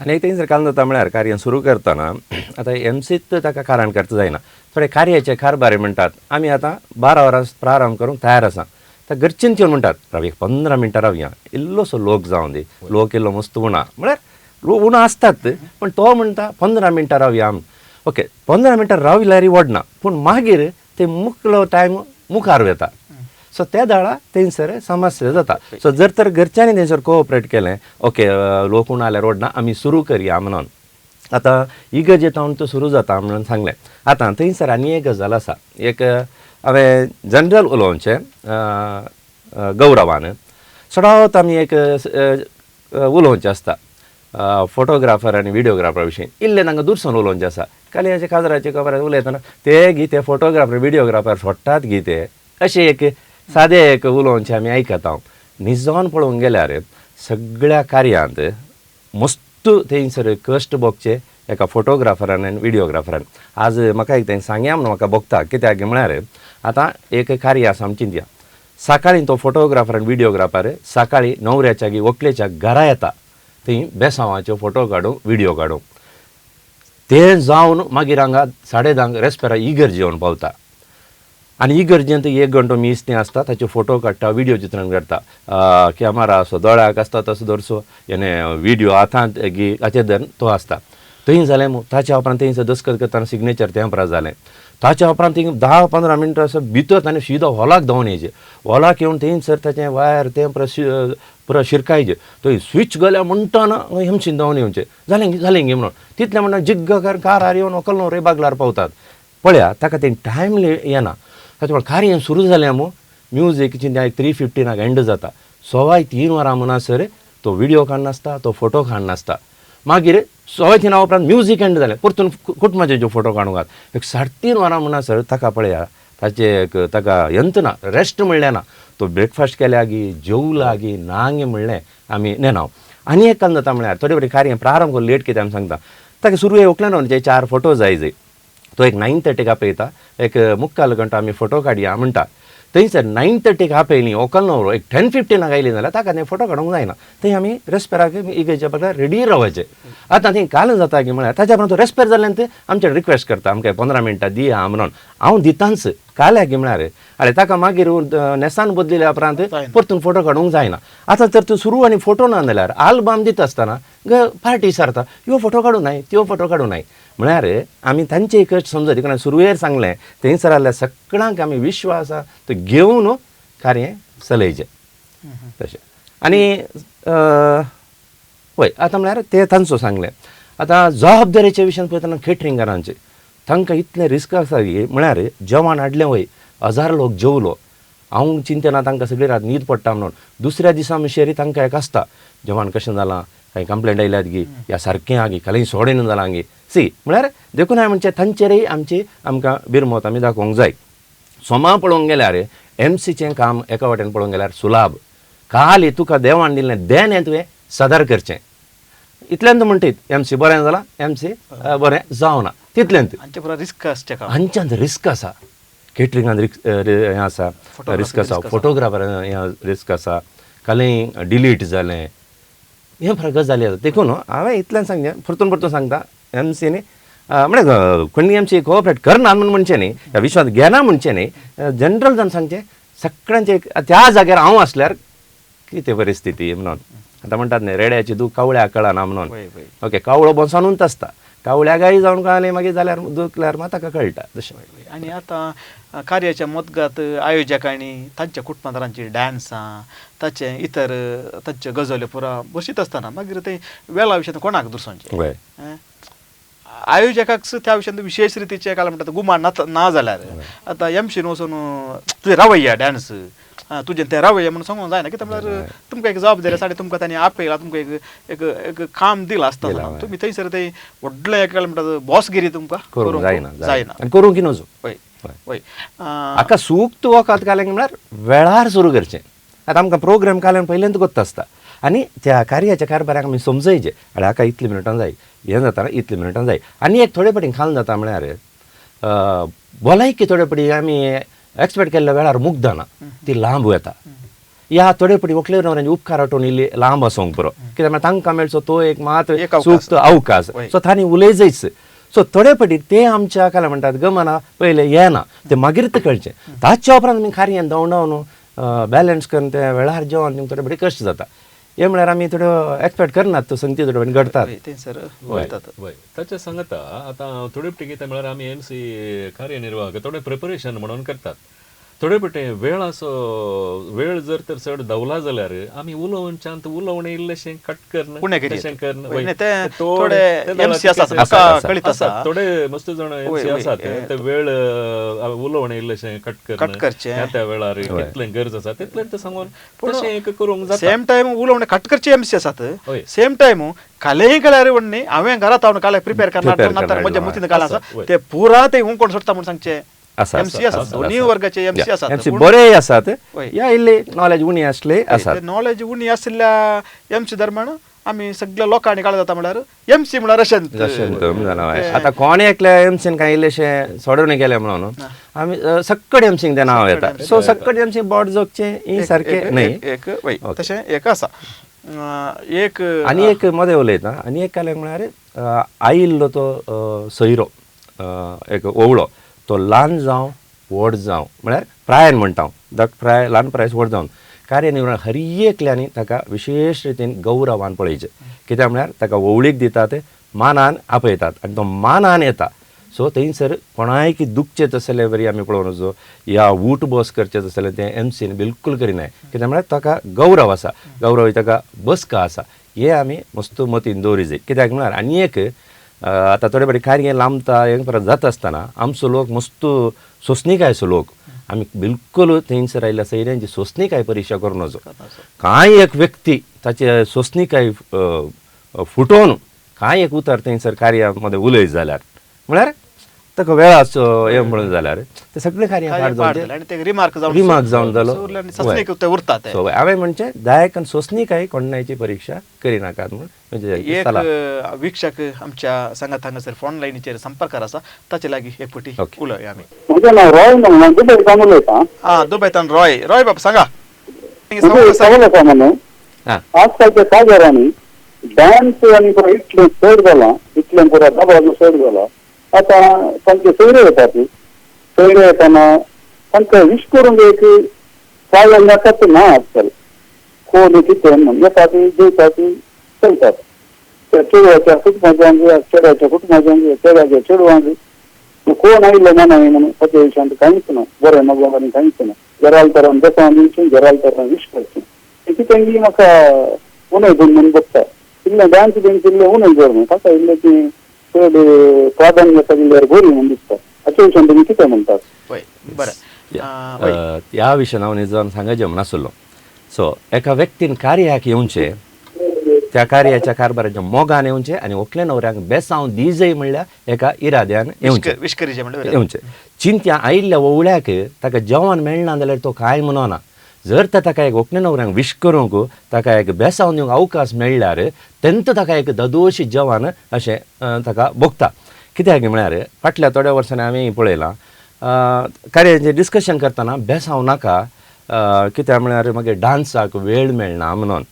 आनी थंयसर काल जाता म्हळ्यार कार्य सुरू करतना आतां MCच ताका कारण करता जायना. थोडे कार्याचे कारभारी म्हणटात आमी आतां 12 वरां प्रारंभ करूंक तयार आसा. तर घरच्यान येवन म्हणटात राव एक 15 मिनटां रावया इल्लोसो लोक जावन दी. लोक इल्लो मस्त उणा म्हळ्यार उणो आसतात पण तो म्हणटा 15 मिनटां रावया आमी. ओके 15 मिनटां रावल्यार व्हडना पूण मागीर ते मुकलो टायम मुखार वता. सो त्या दाळा थंयसर समस्या जाता. सो जर तर घरच्यांनी थंयसर कोऑपरेट केलें ओके लोक उणो जाल्यार व्हडना आमी सुरू करया म्हणून. आतां इगर्जे तावन तो सुरू जाता म्हणून सांगलें. आतां थंयसर आनी एक गजाल आसा. एक हांवें जनरल उलोवचें गौरवान सदांच आमी एक उलोवचें आसता फोटोग्राफर आनी व्हिडियोग्राफरा विशीं इल्लें तांकां दुरसून उलोवचें आसा. काल्याचे काजराचे खबर उलयतना ते गी ते फोटोग्राफर व्हिडियोग्राफर सोडटात गी ते अशें एक सादें एक उलोवचें आमी आयकता. निजोन पळोवंक गेल्यार सगळ्या कार्यांत मस्त थंयसर कश्ट भोगचे एका फोटोग्राफरान आनी व्हिडियोग्राफरान. आज म्हाका एक तें सांगया म्हणून म्हाका भोगता कित्याक म्हळ्यार आतां एक कार्य आसा आमी चिंतया सकाळीं तो फोटोग्राफर आनी व्हिडियोग्राफर सकाळीं न्हवऱ्याच्या गी व्हंकलेच्या घरा येता थंय बेसांवाच्यो फोटो काडूंक व्हिडियो काडूंक. तें जावन मागीर हांगा 10:30 रेस्पेरा इगर्जे येवन पावता आनी इगर्जेंत 1 घंटो मीस तें आसता ताचे फोटो काडटा व्हिडियो चित्रण करता. कॅमेरा असो दोळ्याक आसता तसो दरसो हेणे व्हिडियो हातांत गी हाचेर धरून तो आसता. थंय जालें ताच्या उपरांत थंयसर दस्खत करतना सिग्नेचर तें उपरांत जालें. ताच्या उपरांत थिंग 10-15 मिनटां असो भितर ताणें सिदो हॉलाक धांवन येवचें. हॉलाक येवन थंयसर ताचें वायर तें पुरो शिरकायचें. थंय स्विच घाल्या म्हणटाना हेमशीन धांवन येवचें जालें गे म्हणून. तितलें म्हणटा जिग्ग कारार येवन व्हंकल न्हवरे बागलार पावतात. पळया ताका तें टायम येना. ताचे वेळार कार्य सुरू जालें मू म्युजीक चिंता 3:15 एंड जाता. 3:15 वरां म्हणसर तो व्हिडियो काडनासता तो फोटो काडनासता. मागीर 3:15 उपरांत म्युजीक एंड जालें परतून कुटुंबाचे फोटो काडूंक एक 3:30 वरां म्हणसर ताका पळया ताचे ताका यंतना रेस्ट म्हणलें ना. तो ब्रेकफास्ट केल्या गी जेवला गी नांगे म्हणलें आमी नेनाव. आनी एक काल जाता म्हळ्यार थोडे बरें कार्य प्रारंभ करून लेट कितें आमी सांगता ताका सुरू व्हंकल्या न्हवऱ्याचे 4 फोटो जाय तो एक 9:30 आपयता एक 3/4 घंटो आमी फोटो काडया म्हणटा. थंयसर 9:30 आपयलीं ओकल नवरो एक 10:15 आयलीं जाल्यार ताका थंय फोटो काडूंक जायना. थंय आमी रेस्पेराक इगेच्या बदला रेडी रावचे. आतां थंय काल जाता की म्हळ्यार ताच्या परंतु रेस्पेर जाल्यान ते आमचे रिक्वेस्ट करता आमकां 15 मिनटां दिया म्हणून. हांव दितांच काल्या की म्हळ्यार अरे ताका मागीर नेसान बदलिल्या उपरांत परतून फोटो काडूंक जायना. आतां तर तूं सुरू आनी फोटो ना जाल्यार आल्बम दिता आसतना पार्टी सारता ह्यो फोटो काडूं नाय त्यो फोटो काडूं नाय म्हळ्यार आमी तांचे कश्ट समजत. कारण सुरवेर सांगलें थंयसर जाल्यार सगळ्यांक आमी विश्वास आसा तो घेवन कार्य चलयचें तशें. आनी हय आतां म्हळ्यार तें तांचो सांगलें. आतां जबाबदारेच्या विशयान पळयतना केटरिंगरांचे तांकां इतलें रिस्क आसा की म्हळ्यार जेवण हाडलें वय 1000 लोक जेवलो. हांव चिंतना तांकां सगळी रात न्हीद पडटा म्हणून. दुसऱ्या दिसा मातशें तांकां एक आसता जेवण कशें जालां काही कंप्लेंट आयल्यात गी ह्या सारकें आहा गी कालय सोडेन जालां गी सी म्हळ्यार देखून हांवें म्हणचें तांचेरय आमकां बिरमत आमी दाखोवंक जाय. सोमा पळोवंक गेल्यार एमसीचें काम एका वाटेन पळोवंक गेल्यार सुलाभ. खाली तुका देवान दिल्लें देन हें तुवें सादर करचें इतल्यांत म्हणटात एमसी बरें जालां एमसी बरें जावना तितल्यांत. हांच्यांत रिस्क आसा केटरिंगान हें आसा रिस्क आसा फोटोग्राफर रिस्क आसा कालय डिलीट जालें हे फरक गजाली आसा. देखून हांवें इतल्यान सांगलें परतून सांगता एमसीनी म्हळ्यार कोणी एमसी कोऑपरेट करना म्हणून म्हणचें न्ही ह्या विश्वास घेना म्हणचें न्ही जनरल जावन सांगचें सगळ्यांचे त्या जाग्यार हांव आसल्यार कितें परिस्थिती म्हणून. आतां म्हणटात न्ही रेड्याची दूख कावळ्याक कळना म्हणून. ओके कावळो बसोनूच आसता कावळ्यागाय जावन कळलें मागीर जाल्यार दुखल्यार मात ताका कळटा तशें. आनी आतां कार्याच्या मदगात आयोजकांनी तांच्या कुटुंबांतरांची डान्सां ताचे इतर तांच्यो गजाल्यो पुरा बशीत आसतना मागीर ते वेळा विशयान कोणाक दुसोवचें. आयोजकाक त्या विशयान विशेष रितीचे काय म्हणटात गुमान ना जाल्यार आतां एमसीन वचून तुजें रावया डान्स तुजें तें रावया म्हणून सांगूंक जायना. कित्याक म्हळ्यार तुमकां एक जबाबदारी आसा आनी तुमकां तांणी आपयला तुमकां एक एक काम दिलां आसतना तुमी थंयसर ते व्हडलें एक म्हणटात बॉसगिरी तुमकां करूंक जायना करूंक नजो. वय हाका सूक्त वखद घालें म्हळ्यार वेळार सुरू करचें. आतां आमकां प्रोग्राम काल्यान पयलेंत गोत्त आसता आनी त्या कार्याच्या कारभाराक आमी समजयचें अरे हाका इतले मिनटां जाय हें जाता इतले मिनटां जाय. आनी एक थोडे पटी खाल जाता म्हळ्यार भलायकी थोडे पटी आमी एक्सपेक्ट केल्ल्या वेळार मुग्धना ती लांब येता. ह्या थोडे पटी व्हंकले न्हवऱ्यांचे उपकार आठोवन इल्ली लांब आसूंक पुरो कित्याक म्हळ्यार तांकां मेळचो तो एक मात सूक्त अवकाश सो तांणी उलयचेच. सो थोडे पटी ते आमच्या काय म्हणटात गमना पयले येना ते मागीर ते कळचें. ताच्या उपरांत आमी कार्यान धांवडावन बॅलन्स करून त्या वेळार जेवण थोडे पटी कश्ट जाता. हे म्हळ्यार आमी थोड्यो एक्सपेक्ट करनात त्यो संगती थोड्यो पटी घडटात. ताचे सांगता आतां थोडे पटी कितें म्हळ्यार आमी एमसी कार्यनिर्वाहक थोडे प्रिपरेशन म्हणून करतात. थोडे पटी वेळ असो वेळ जर तर चड धांवला जाल्यार आमी उलोवच्यान उलोवणें इल्लेशें कट करणं थोडे मस्त जाण एमसी आसात ते वेळ उलोवणें इल्लेशें कट करचें त्या वेळार कितलें गरज आसा तितलें ते सांगून तशें एक करूंक जाता. सेम टायम उलोवणें कट करचे एमसी आसात सेम टायम कालेय केल्यार म्हणणी हांवें घरांत हांव काले प्रिपेर करणार म्हज्या मतीन काल आसा ते पुरा ते हुंकोण सोडटा म्हणून सांगचें. एमसी आसात दोन्ही वर्गाचे एमसी आसात बरे आसात या इल्ले नॉलेज उणी आसले आसात. नॉलेज उणी आसल्या एमसी दरम्यान आमी सगळ्या लोकांनी काळ जाता म्हळ्यार एमसी म्हळ्यार अशें आतां कोण एकल्या एमसीन कांय इल्लेशें सोडून गेले म्हणून आमी सक्कड एमसीक तें नांव येता. सो सक्कड एमसी बोट जोगचें ही सारकें न्हय तशें एक आसा. एक आनी एक मदें उलयता आनी एक काल्याक म्हळ्यार आयिल्लो तो सोयरो एक ओवळो तो ल्हान जावं व्हड जावं म्हळ्यार प्रायान म्हणटा हांव प्राय ल्हान प्रायस व्हड जावन कार्यनिर्वाह हर एकल्यांनी ताका विशेश रितीन गौरवान पळयचें. कित्याक म्हळ्यार ताका ओवळीक दितात मानान आपयतात आनी तो मानान येता. सो थंयसर कोणाय की दुखचें तसलें बरी आमी पळोवन वचो या उठ बस करचें तसलें तें एमसीन बिलकूल करिनाय. कित्याक म्हळ्यार ताका गौरव आसा गौरव ताका बसका आसा हें आमी मस्त मतीन दवरी जाय. कित्याक म्हळ्यार आनी एक आतां थोडे फावटी कार्य लांबता हें परत जाता आसतना आमचो लोक मस्त सोंसणीकायचो लोक आमी बिलकुल थंयसर आयिल्ल्या सैऱ्यांची सोंसणीकाय परिक्षा करूं नजो. कांय एक व्यक्ती ताचे सोंसणीकाय फुटोवन कांय एक उतर थंयसर कार्या मदें उलयत जाल्यार म्हळ्यार ताका वेळाच हें म्हणून जाल्यार ते सगळे कार्य पाड जावन आनी ते रिमार्क जावन जालो ससनीक ते उरतात सो हांवें म्हणचे दायक आनी सोंसणीकाय कोणाची परीक्षा करिनाकात म्हणून म्हणजे एक वीक्षक आमच्या सांगात हांगासर फोन लायनीचेर संपर्कार आसा ताचे लागीं एक फावटी उलया आमी. म्हजें नांव रॉय म्हणून दुबयच्यान उलयतां. दुबयच्यान रॉय बाबा सांगा. सवाल आसा म्हणून आजकालच्या काजारांनी डान्स आनी पुरो इतलें चड जालां, इतलें पुरो दबाव चड जाला. आतां तांचे सोयरे येतात, सोयरे येताना तांकां विश करूंक एक पावल नाकात ना आजकाल. कोण कितें म्हणून येतात जेवतात चलतात. त्या चेडवाच्या कुटुंबाच्यांक चेड्याच्या कुटुंबाच्यांक चेड्याच्या चेडवांक कोण आयिल्लो ना म्हणून ताच्या विशयांत कांयच ना. बरें मगो आनी कांयच ना. घराल तरान बसोन दिवचें, घराल तरान विश करचें. कितें म्हाका उणय दोन म्हणून बघता. इल्लें डान्स बीन इल्लें उणय कर न्हू, ताका इल्लें ती चड प्राधान्य दिल्यार बरी म्हणून दिसता. हाचे विशयान तुमी कितें म्हणटात? ह्या विशयान हांव निजोन सांगचें म्हणनासलो. सो एका व्यक्तीन कार्याक येवचें, त्या कार्याच्या कारभाराच्या मोगान येवचें आनी व्हंकले न्हवऱ्याक बेसांव दिजय म्हणल्यार एका इराद्यान येवचें. चिंत्या आयिल्ल्या ओवळ्याक ताका जेवण मेळना जाल्यार तो कांय म्हणना. जर ताका एक व्हंकले न्हवऱ्याक विश करूंक ताका एक बेसांव दिवंक अवकाश मेळ्ळ्यार तेन्ना ताका एक ददोशी जेवण अशें ताका भोगता. कित्याक म्हळ्यार फाटल्या थोड्या वर्सांनी हांवें पळयलां कार्याचें डिस्कशन करतना बेसांव नाका, कित्याक म्हळ्यार मागीर डान्साक वेळ मेळना म्हणून.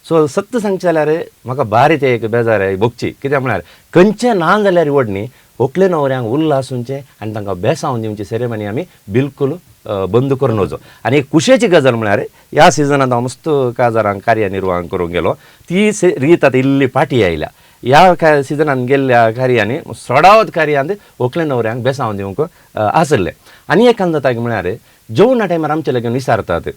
सो सत्य सांगचें जाल्यार म्हाका बारी ते एक बेजार भोगची. कित्याक म्हळ्यार खंयचें ना जाल्यार व्हडनी व्हंकले न्हवऱ्यांक उल्हासूंचें आनी तांकां बेसांव दिवची सेरेमनी आमी बिलकूल बंद करून वचो. आनी एक कुशेची गजाल म्हळ्यार ह्या सिजनांत हांव मस्त काजारांक कार्यनिर्वाह करूंक गेलो. ती रीत आतां इल्ली फाटी आयल्या. ह्या सिजनान गेल्ल्या कार्यांनी सडावत कार्यांत व्हंकले न्हवऱ्यांक बेसांव दिवंक आसले. आनी एक जाता म्हळ्यार जेवणा टायमार आमचे लगेन विचारतात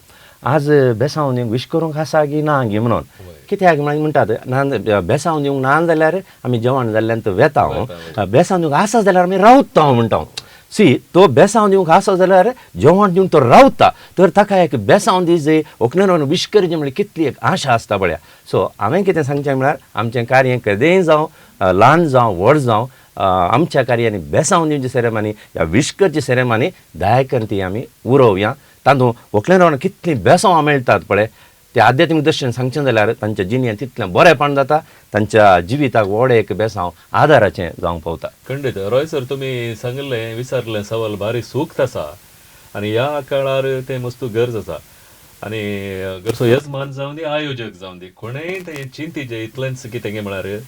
आज बेसांव दिवंक विश करूंक आसा की ना गी म्हणून. कित्याक म्हणटात ना बेसांव दिवंक ना जाल्यार आमी जेवण जाल्ल्यान वेता, बेसांव दिवंक आसा जाल्यार आमी रावता म्हणटा. सी तो बेसांव दिवंक आसा जाल्यार जेवण दिवंक तो रावता, तर ताका एक बेसांव दिसय व्हंकले न्हवऱ्यान विश करचें म्हणजे कितली एक आशा आसता पळया. सो हांवें कितें सांगचें म्हळ्यार आमचें कार्य केदेंय जावं ल्हान जावं व्हड जावं आमच्या कार्यांनी बेसांव दिवची सेरेमनी ह्या विश करची सेरेमनी दायकन ती आमी उरोवया. तातूंत व्हंकले न्हवऱ्यांक कितलीं बेसांव मेळटात पळय तें आध्यात्मीक दृश्टीन सांगचें जाल्यार तांच्या जिणेंत तितलें बरेंपण जाता, तांच्या जिविताक व्हड एक बेसांव आदाराचें जावंक पावता. खंडीत रॉय सर, तुमी सांगलें विचारलें सवाल भारी सूक्त आसा आनी ह्या काळार तें मस्त गरज आसा. आनी गरजो येजमान जावं दी आयोजक जावं दी कोणेंय तें चिंतीचें इतलेंच कितें म्हळ्यार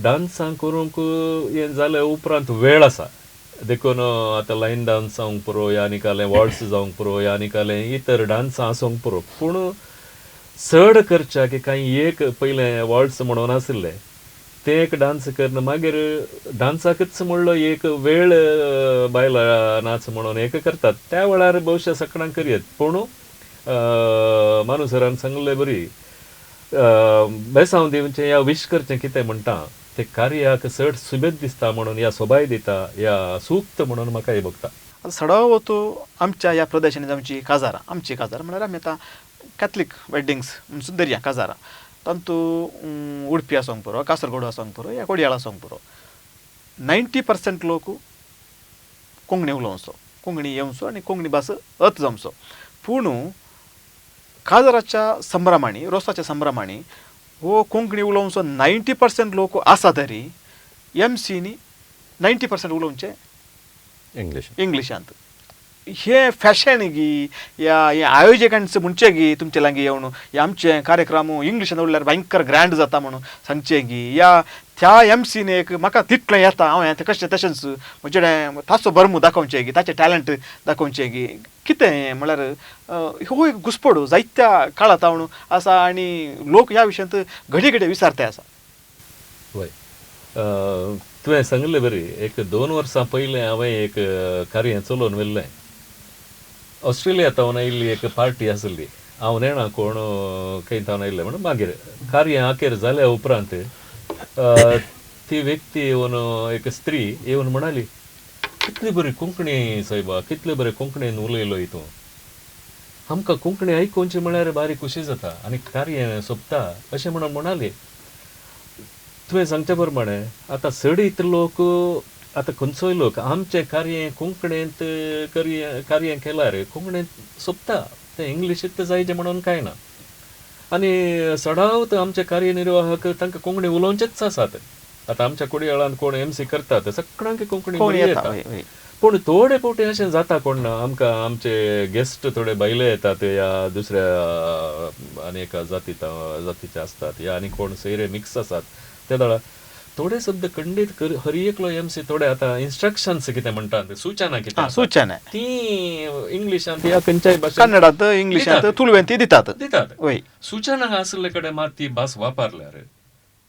डान्सां करूंक हें जाले उपरांत वेळ आसा. देखून आतां लायन डान्स जावंक पुरो या निकालें वॉल्ट्स जावंक पुरो या निकालें इतर डान्सां आसूंक पुरो, पूण चड करच्या की कांय एक पयलें वॉल्ट्स म्हणून आसले ते एक डान्स करना मागीर डान्साकच म्हणलो एक वेळ बायला नाच म्हणून एक करतात त्या वेळार भविष्य सकाळां करियत. पूण मानू सरान सांगलें बरी बेसांव दिवचें या विश करचें कितें म्हणटा ते कार्याक चड सुबेज दिसता म्हणून या सोबाय दिता या सूक्त म्हणून म्हाका हे भोगता. सडाव वतो आमच्या ह्या प्रदेशांनी आमची काजारां म्हळ्यार आमी आतां कॅथलीक वेडिंग्स सुद्दां दर्या काजारां तांतू उडपी आसूंक पुरो, कासरगोड आसूंक पुरो या कोडयाळ आसूंक पुरो 90% लोक कोंकणी उलोवचो, कोंकणी येवचो आनी कोंकणी भास अत जमचो. पूण काजाराच्या संभ्रमाणी रोसाच्या संभ्रमाणी हो कोंकणी उलोवचो 90% लोक आसा तरी MC नी 90% उलोवचे इंग्लिशांत. हे फॅशन गी या आयोजकांचे म्हणचे गी तुमचे लागीं येवन हे आमचे कार्यक्रम इंग्लिशान उरल्यार भयंकर ग्रँड जाता म्हणून सांगचे गी या त्या MC ने एक म्हाका तितलें येता हांवें तें कशें तशेंच म्हणजे ताचो बरमू दाखोवचें गी ताचें टॅलंट दाखोवचें गी कितें म्हळ्यार हो एक घुसपड जायत्या काळांत हांव आसा आनी लोक ह्या विशयांत घडी घडी विचारते आसा. वय तुवें सांगलें बरी एक 2 वर्सां पयलें हांवें एक कार्य चलोवन व्हेल्लें. ऑस्ट्रेलिया तावन आयिल्ली एक पार्टी आसली, हांव नेणा कोण खंय तावन आयिल्लें म्हणून मागीर कार्य आखेर जाल्या उपरांत ती व्यक्ती येवन एक स्त्री येवन म्हणाली कितली बरी कोंकणी सायबा, कितले बरे कोंकणीन उलयलो हितून, आमकां कोंकणी आयकूंची म्हळ्यार बारी खुशी जाता आनी कार्य सोंपता अशें म्हणून म्हणाली. तुवें सांगचे प्रमाणे आतां चड लोक आता खंयचोय लोक आमचे कार्य कोंकणींत कार्य केल्यार कोंकणींत सोंपता, ते इंग्लिशींत जायचे म्हणून काय ना. आनी सडावत आमचे कार्यनिर्वाहक तांकां कोंकणी उलोवचेच आसात. आतां आमच्या कुडयाळान कोण MC करतात सगळ्यांक कोंकणी बरी येता. पूण थोडे फावटी अशें जाता कोण ना, आमकां आमचे गेस्ट थोडे भायले येतात या दुसऱ्या आनी एका जातीचे असतात या आनी कोण सैरे मिक्स आसात, त्या दळा थोडे शब्द खंडीत हरी एकलो MC थोडे आतां इन्स्ट्रक्शन्स कितें म्हणटात, सूचना कितें सूचना ती इंग्लिशांत या खंयच्याय भाशेंत कन्नडांत इंग्लिशांत तुळवेंत दितात. सूचना आसले कडेन मात ती भास वापरल्यार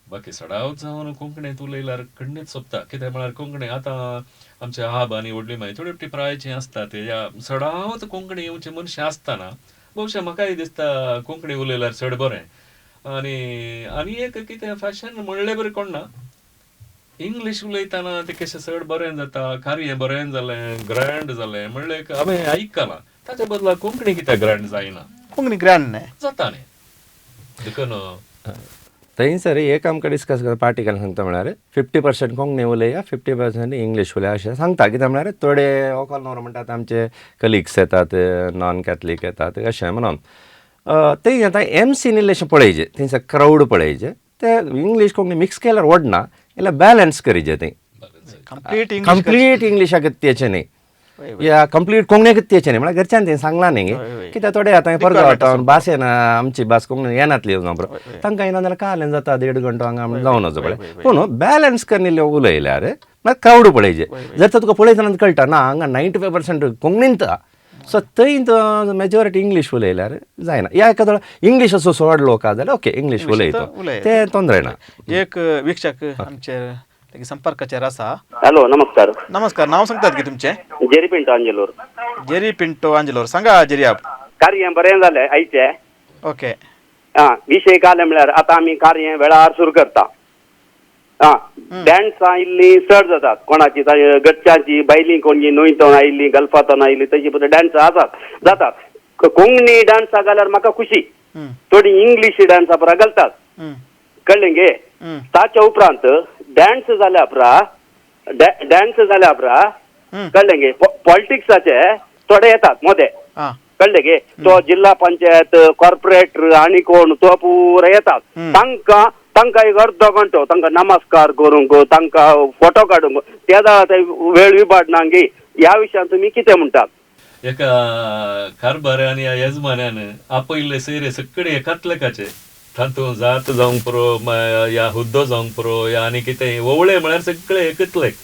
बाकी सडाव जावन कोंकणींत उलयल्यार खंडीत सोंपता. कित्याक म्हळ्यार कोंकणी आतां आमचे आब आनी व्हडली माय थोडी थोडी प्रायची आसतात, या सडावत कोंकणी येवचे मनशां आसतना भोवशा म्हाकाय दिसता कोंकणी उलयल्यार चड बरें. आनी एक कितें फॅशन म्हणलें बरें कोण ना, इंग्लीश उलयतना ते कशें चड बरें जाता, कार्य बरें जालें, ग्रँड जालें म्हणलें हांवें आयकलां. ताच्या बदला कोंकणी कित्याक ग्रँड जायना? कोंकणी ग्रँड न्हय जाता न्ही देखून थंयसर एक आमकां डिस्कस करता पार्टिकल सांगता म्हळ्यार 50% कोंकणी उलया, 50% इंग्लीश उलया अशें सांगता. कित्याक म्हळ्यार थोडे ओकल नोर म्हणटात आमचे कलिग्स येतात, नॉन कॅथलीक येतात अशें म्हणून. ते आतां MC इल्लेशें पळयचें, थंयसर क्रावड पळयचें, ते इंग्लीश कोंकणी मिक्स केल्यार वडना, इल्लें बॅलन्स करीचें. तें कंप्लीट इंग्लिशाक येचें न्ही या कंप्लीट कोंकणीक येचें न्ही, म्हळ्यार घरच्यान तें सांगलां न्ही. कित्याक थोडे आतां परगांव वता भाशेन आमची भास कोंकणी येनातली बरो, तांकां येना जाल्यार कालें जाता 1.5 घंटो हांगा जावन वचो पळय. पूण बॅलन्स करून उलयल्यार म्हळ्यार क्रावड पळयचें. जर तुका पळयतना कळटा ना हांगा 95% कोंकणींत सो थंय मेजॉरिटी इंग्लीश उलयल्यार जायना. या एका इंग्लीश असो चड लोक आसा जाल्यार ओके इंग्लीश उलयता, ते तोंदरे ना. एक वीक्षक आमचे संपर्काचेर आसा. हॅलो, नमस्कार. नमस्कार, नाव सांगतात की तुमचें? जेरी पिंटो अंजलोर. जेरी पिंटो अंजलोर. सांगा जेरी आप. कार्य बरें जालें आयचें. ओके. विशय काले म्हळ्यार आतां आमी कार्य वेळार सुरू करता. डॅन्सां इल्लीं चड जातात, कोणाची गच्चांची बायलीं कोणची न्हंयतून आयिल्लीं गल्फातून आयिल्लीं तशी पद्दत डॅन्स जातात. कोंकणी डान्सा घाल्यार म्हाका खुशी. थोडी इंग्लीश डान्सा परा घालतात, कळ्ळें गे. ताच्या उपरांत डॅन्स जाल्या उपरा कळ्ळें गे पॉलिटिक्साचे थोडे येतात मोदे, कळ्ळें गे. तो जिल्हा पंचायत कॉर्पोरेटर आनी कोण तो पुरो येतात. तांकां एक अर्द घंटो तांकां नमस्कार करूंक, तांकां फोटो काडूंक, त्या वेळ विबाडनांगी. ह्या विशयान तुमी कितें म्हणटात? एका कारभाऱ्यान या येजमान्यान आपयल्ले सैरे सगळे एकातलेकाचे, तातूंत जात जावंक पुरो या हुद्दो जावंक पुरो या आनी कितें ओवळे म्हळ्यार सगळे एकतलेक.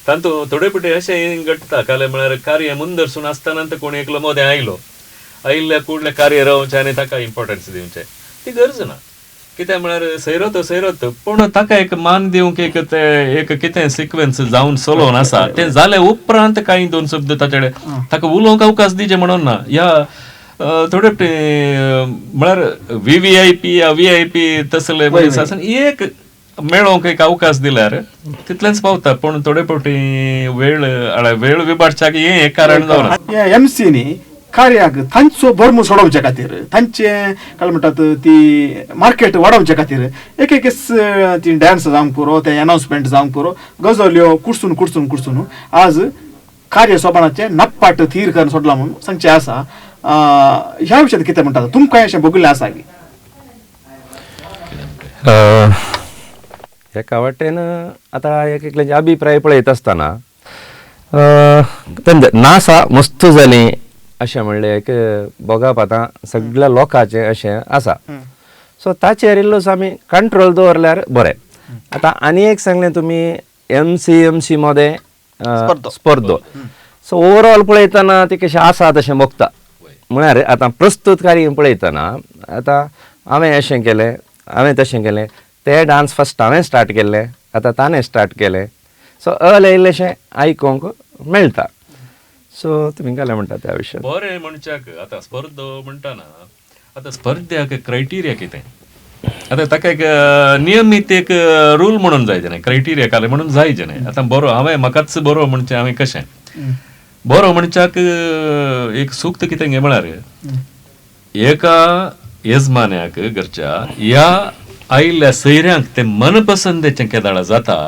तातूंत थोडे पिटे अशें घडटा काले म्हळ्यार कार्य मुंदरसून आसतना कोण एकलो मोदें आयिल्ल्या कुडले कार्य रावचें आनी ताका इम्पॉर्टन्स दिवचें, ती गरज ना. कित्याक म्हळ्यार सैरत पूण ताका एक मान दिवंक एक कितें सिक्वेन्स जावन चलोवन आसा तें जाले उपरांत कांय 2 शब्द ताचे कडेन ताका उलोवंक अवकाश दिवचे म्हणून ना. या थोडे म्हळ्यार VVIP या VIP तसले मनीस आसा एक मेळोवंक एक अवकाश दिल्यार तितलेंच पावता. पूण थोडे फावटी वेळ विबाडच्याक हें कारण जावना. MC न्ही कार्याक तांचो बर्म सोडोवचे खातीर, तांचे काय म्हणटात ती मार्केट वाडोवचे खातीर एक ती डान्स जावंक पुरो, ते अनाउन्समेंट जावंक पुरो, गजाल्यो कुडसून आज कार्य सोबानाचे नप्पाट थीर करून सोडला म्हणून सांगचे आसा. ह्या विशयात कितें म्हणटात? तुमकां अशें भोगिल्लें आसा की? एका वाटेन आतां एकल्याचे अभिप्राय पळयत आसतना नासा मस्त जाली अशें म्हणलें एक बोगाप आतां सगळ्या लोकांचें अशें आसा. सो ताचेर इल्लोसो आमी कंट्रोल दवरल्यार बरें. आतां आनी एक सांगलें तुमी MC मोदे स्पर्धो. सो ओवरऑल पळयतना ती कशें आसा तशें बगता. म्हळ्यार आतां प्रस्तुत कार्य पळयतना आतां हांवें अशें केलें, हांवें तशें केलें, ते डान्स फस्ट हांवें स्टार्ट केल्ले, आतां ताणें स्टार्ट केलें. सो इल्लेशें आयकूंक मेळटा. सो तुमी काय म्हणटात त्या विशयान? बरें मनशाक आतां स्पर्धो म्हणटाना आतां स्पर्ध्याक क्रायटेरिया कितें? आतां ताका एक नियमीत एक रूल म्हणून जायचे न्हय, क्रायटेरिया काले म्हणून जायचे न्हय. आतां बरो हांवें म्हाकाच बरो म्हणचें हांवें कशें बरो मनशाक एक सूक्त कितें गे म्हळ्यार एका येजमान्याक घरच्या ह्या आयिल्ल्या सैऱ्यांक तें मनपसंदेचें केदाळा जाता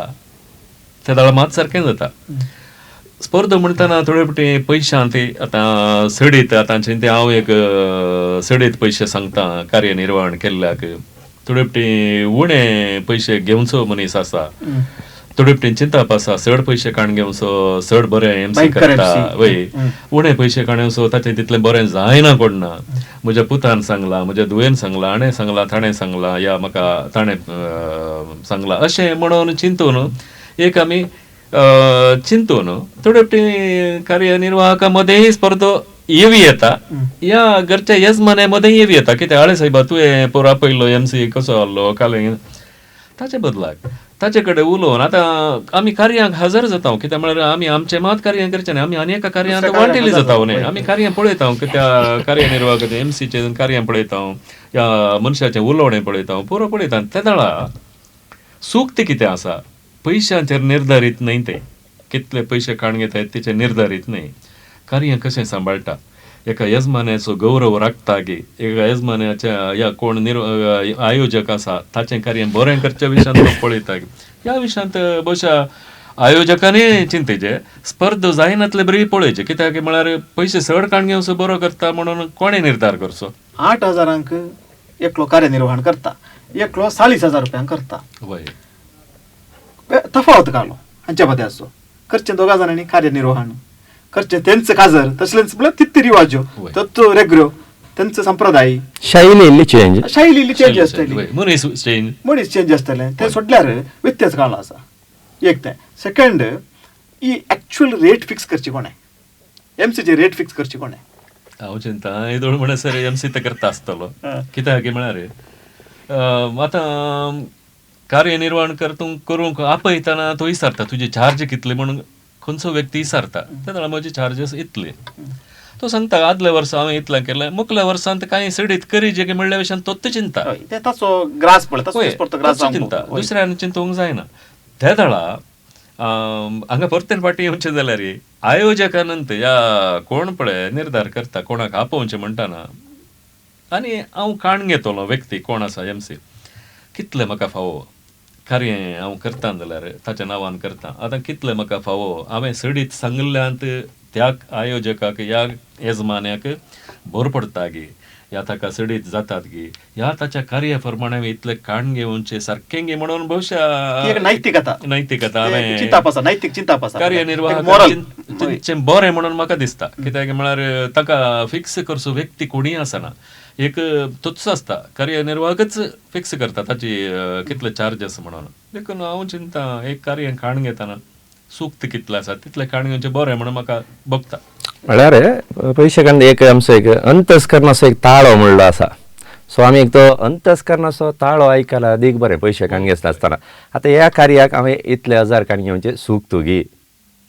त्या दाळा मात सारकें जाता. स्पर्धा म्हणटाना थोडे फावटी पयशां ते आतां सडीत आतांचे ते हांव एक सडीत पयशे सांगता कार्यनिर्वहण केल्ल्याक. थोडे फावटी उणे पयशे घेवचो मनीस आसा, थोडे फावटी चिंताप आसा चड पयशे काण घेवचो, चड बरें एमसी करता वय, उणे पयशे काणयोचो ताचें तितलें बरें जायना कोणना. म्हज्या पुतान सांगला, म्हज्या धुवेन सांगला, हाणें सांगला, ताणें सांगला, या म्हाका ताणें सांगला, अशें म्हणून चिंतून एक आमी चिंतून थोडे फावटी कार्यनिर्वाहका मध्येय स्पर्धो येवी येता, या घरच्या येजमान्यामध्ये येवी येता. कित्याक आळे सायबा तुवें पोरा पयलो एमसी कसो आहलो काले, ताचे बदलाक ताचे कडेन उलोवन आतां आमी कार्यांक हजर जाता. कित्याक म्हळ्यार आमी आमचे मात कार्य करचे न्ही, आमी आनी एका कार्यांत वांटेली जाता न्ही. आमी कार्य पळयता, त्या कार्यनिर्वाहकाचें एमसीचें कार्य पळयता, या मनशाचें उलोवणें पळयता, पुरो पळयता. त्या दाळा सूक्त कितें आसा पयशांचेर निर्धारीत न्हय, ते कितले पयशे काण घेतात तेचे निर्धारीत न्हय. कार्य कशें सांबाळटा, एका येजमान्याचो गौरव राखता गे, एका येजमान्याच्या या कोण आयोजक आसा ताचें कार्य बरें करच्या विशयांत तो पळयता. ह्या विशयांत बशा आयोजकांनी चिंतेचे, स्पर्धा जायनातले बरी पळोवचे. कित्याक म्हळ्यार पयशे चड काण घेवचो बरो करता म्हणून कोणें निर्धार करचो. 8,000 एकलो कार्यनिर्वहण करता, एकलो 40,000 रुपयांक करता. वय तफावत कालो हांच्या मदें आसो. करचें दोगा जाणांनी कार्यनिर्वहण, करचें तेंच काजर, तसलेंच म्हळ्यार तित्ती रिवाज्यो, तत्व रेग्रो, तेंच संप्रदाय, शैली चेंज आसतली, मनीस चेंज आसतलें. तें सोडल्यार व्यत्यास काळो आसा. एक तें. सेकंड, ही एक्चुअल रेट फिक्स करची कोणें, एमसीची रेट फिक्स करची कोणें. हांव चिंता येदोळ म्हळ्यार सर एमसी ते करता आसतलो. कित्याक म्हळ्यार आतां कार्यनिर्वहण करूंक आपयतना तो विचारता तुजे चार्ज कितले म्हणून खंयचो व्यक्ती विचारता. त्या म्हजे चार्जीस इतले, तो सांगता आदल्या वर्सा हांवें इतलें केलें, मुखल्या वर्सांत कांय सडीत करी जे म्हणल्या विशयान तोच चिंता, चिंता दुसऱ्यान चिंतूंक जायना. त्या दाळा हांगा परतेन फाटी येवचें जाल्यार आयोजकानंत या कोण पळय निर्धार करता कोणाक आपोवचें म्हणटाना, आनी हांव काण घेतलो व्यक्ती कोण आसा एमसी, कितले म्हाका फावो कार्य हांव करता जाल्यार ताच्या नांवान करता. आतां कितले म्हाका फावो हांवें सडीत सांगल्ल्यांत त्या आयोजकाक या येजमान्याक भर पडटा गे, या ताका सडीत जातात गे, ह्या ताच्या कार्या प्रमाणे हांवें इतले काण घेवचे सारकें गे म्हणून भविष्य नैतिकता कार्यनिर्वाहकाचें बरें म्हणून म्हाका दिसता. कित्याक म्हळ्यार ताका फिक्स करचो व्यक्ती कोणीय आसना, एक तोच आसता, कार्यनिर्वाहकच फिक्स करता ताची कितले चार्जीस म्हणून. देखून हांव चिंता एक कार्य काण घेतना सूक्त कितले आसा तितले काण घेवचें बरें म्हणून म्हाका भोगता. म्हळ्यार पयशे काण एक आमचो एक अंतस्करणाचो एक ताळो म्हणलो आसा. सो आमी एक तो अंतस्करणाचो ताळो आयकला अदीक बरें पयशे काण घेता आसतना. आतां ह्या कार्याक हांवें इतले 1,000 काण घेवचे सूक्त घे,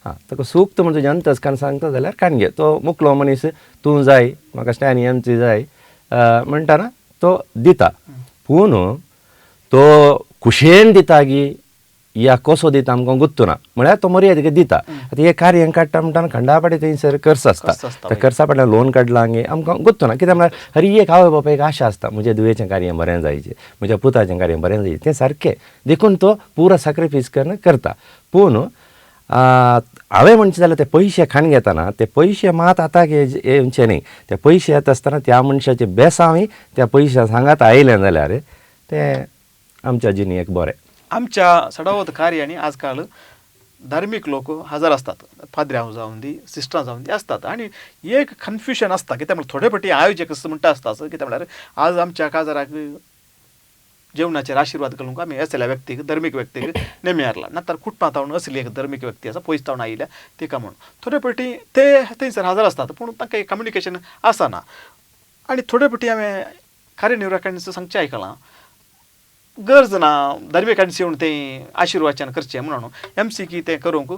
ताका सूक्त म्हणजे अंतस्करण सांगता जाल्यार काण घे. तो मुखलो मनीस तूं जाय म्हाका स्टॅनी एमसी जाय म्हणटाना तो दिता, पूण तो खुशेन दिता गी या कसो दिता आमकां गुत्तुना. म्हळ्यार तो मर्यादेक दिता. आतां हे कार्य काडटा म्हणटाना खंडापाटी थंयसर खर्च आसता, त्या खर्चा फाटल्यान लोन काडला गे आमकां गुत्तुना. कित्याक म्हळ्यार हर एक आवय बापायक एक आशा आसता म्हज्या दुयेचें कार्य बरें जायचें, म्हज्या पुताचें कार्य बरें जायचें, तें सारकें देखून तो पुरो सॅक्रिफायस करून करता. पूण हांवें म्हणचें जाल्यार ते पयशे खाण घेतना ते पयशे मात आतां येवचे न्ही. ते पयशे येता आसतना त्या मनशाचे बेसांवय त्या पयशा सांगात आयलें जाल्यार तें आमच्या जिणेक बरें. आमच्या सडावत कार्यांनी आजकाल धार्मीक लोक हजर असतात, फादऱ्यां जावन दी सिस्टरां जावन दी असतात. आणि एक कन्फ्युजन आसता, कित्याक म्हळ्यार थोडे फावटी आयोजक असं म्हणटा आसता, कित्याक म्हळ्यार आज आमच्या काजाराक जेवणाचेर आशिर्वाद करूंक आमी असल्या व्यक्तीक धार्मीक व्यक्तीक नेमी हारला, नातर कुटुंबां तावन असली एक धार्मीक व्यक्ती आसा पयस तावन आयिल्ल्या तिका म्हणून थोडे फावटी ते थंयसर हजर आसतात, पूण तांकां कम्युनिकेशन आसना. आनी थोडे फावटी हांवें कार्यनिर्वाहकांनी सांगचें आयकलां, गरज ना धार्मिकांनी येवन तें आशिर्वाचन करचें म्हणून, एमसी की तें करूंक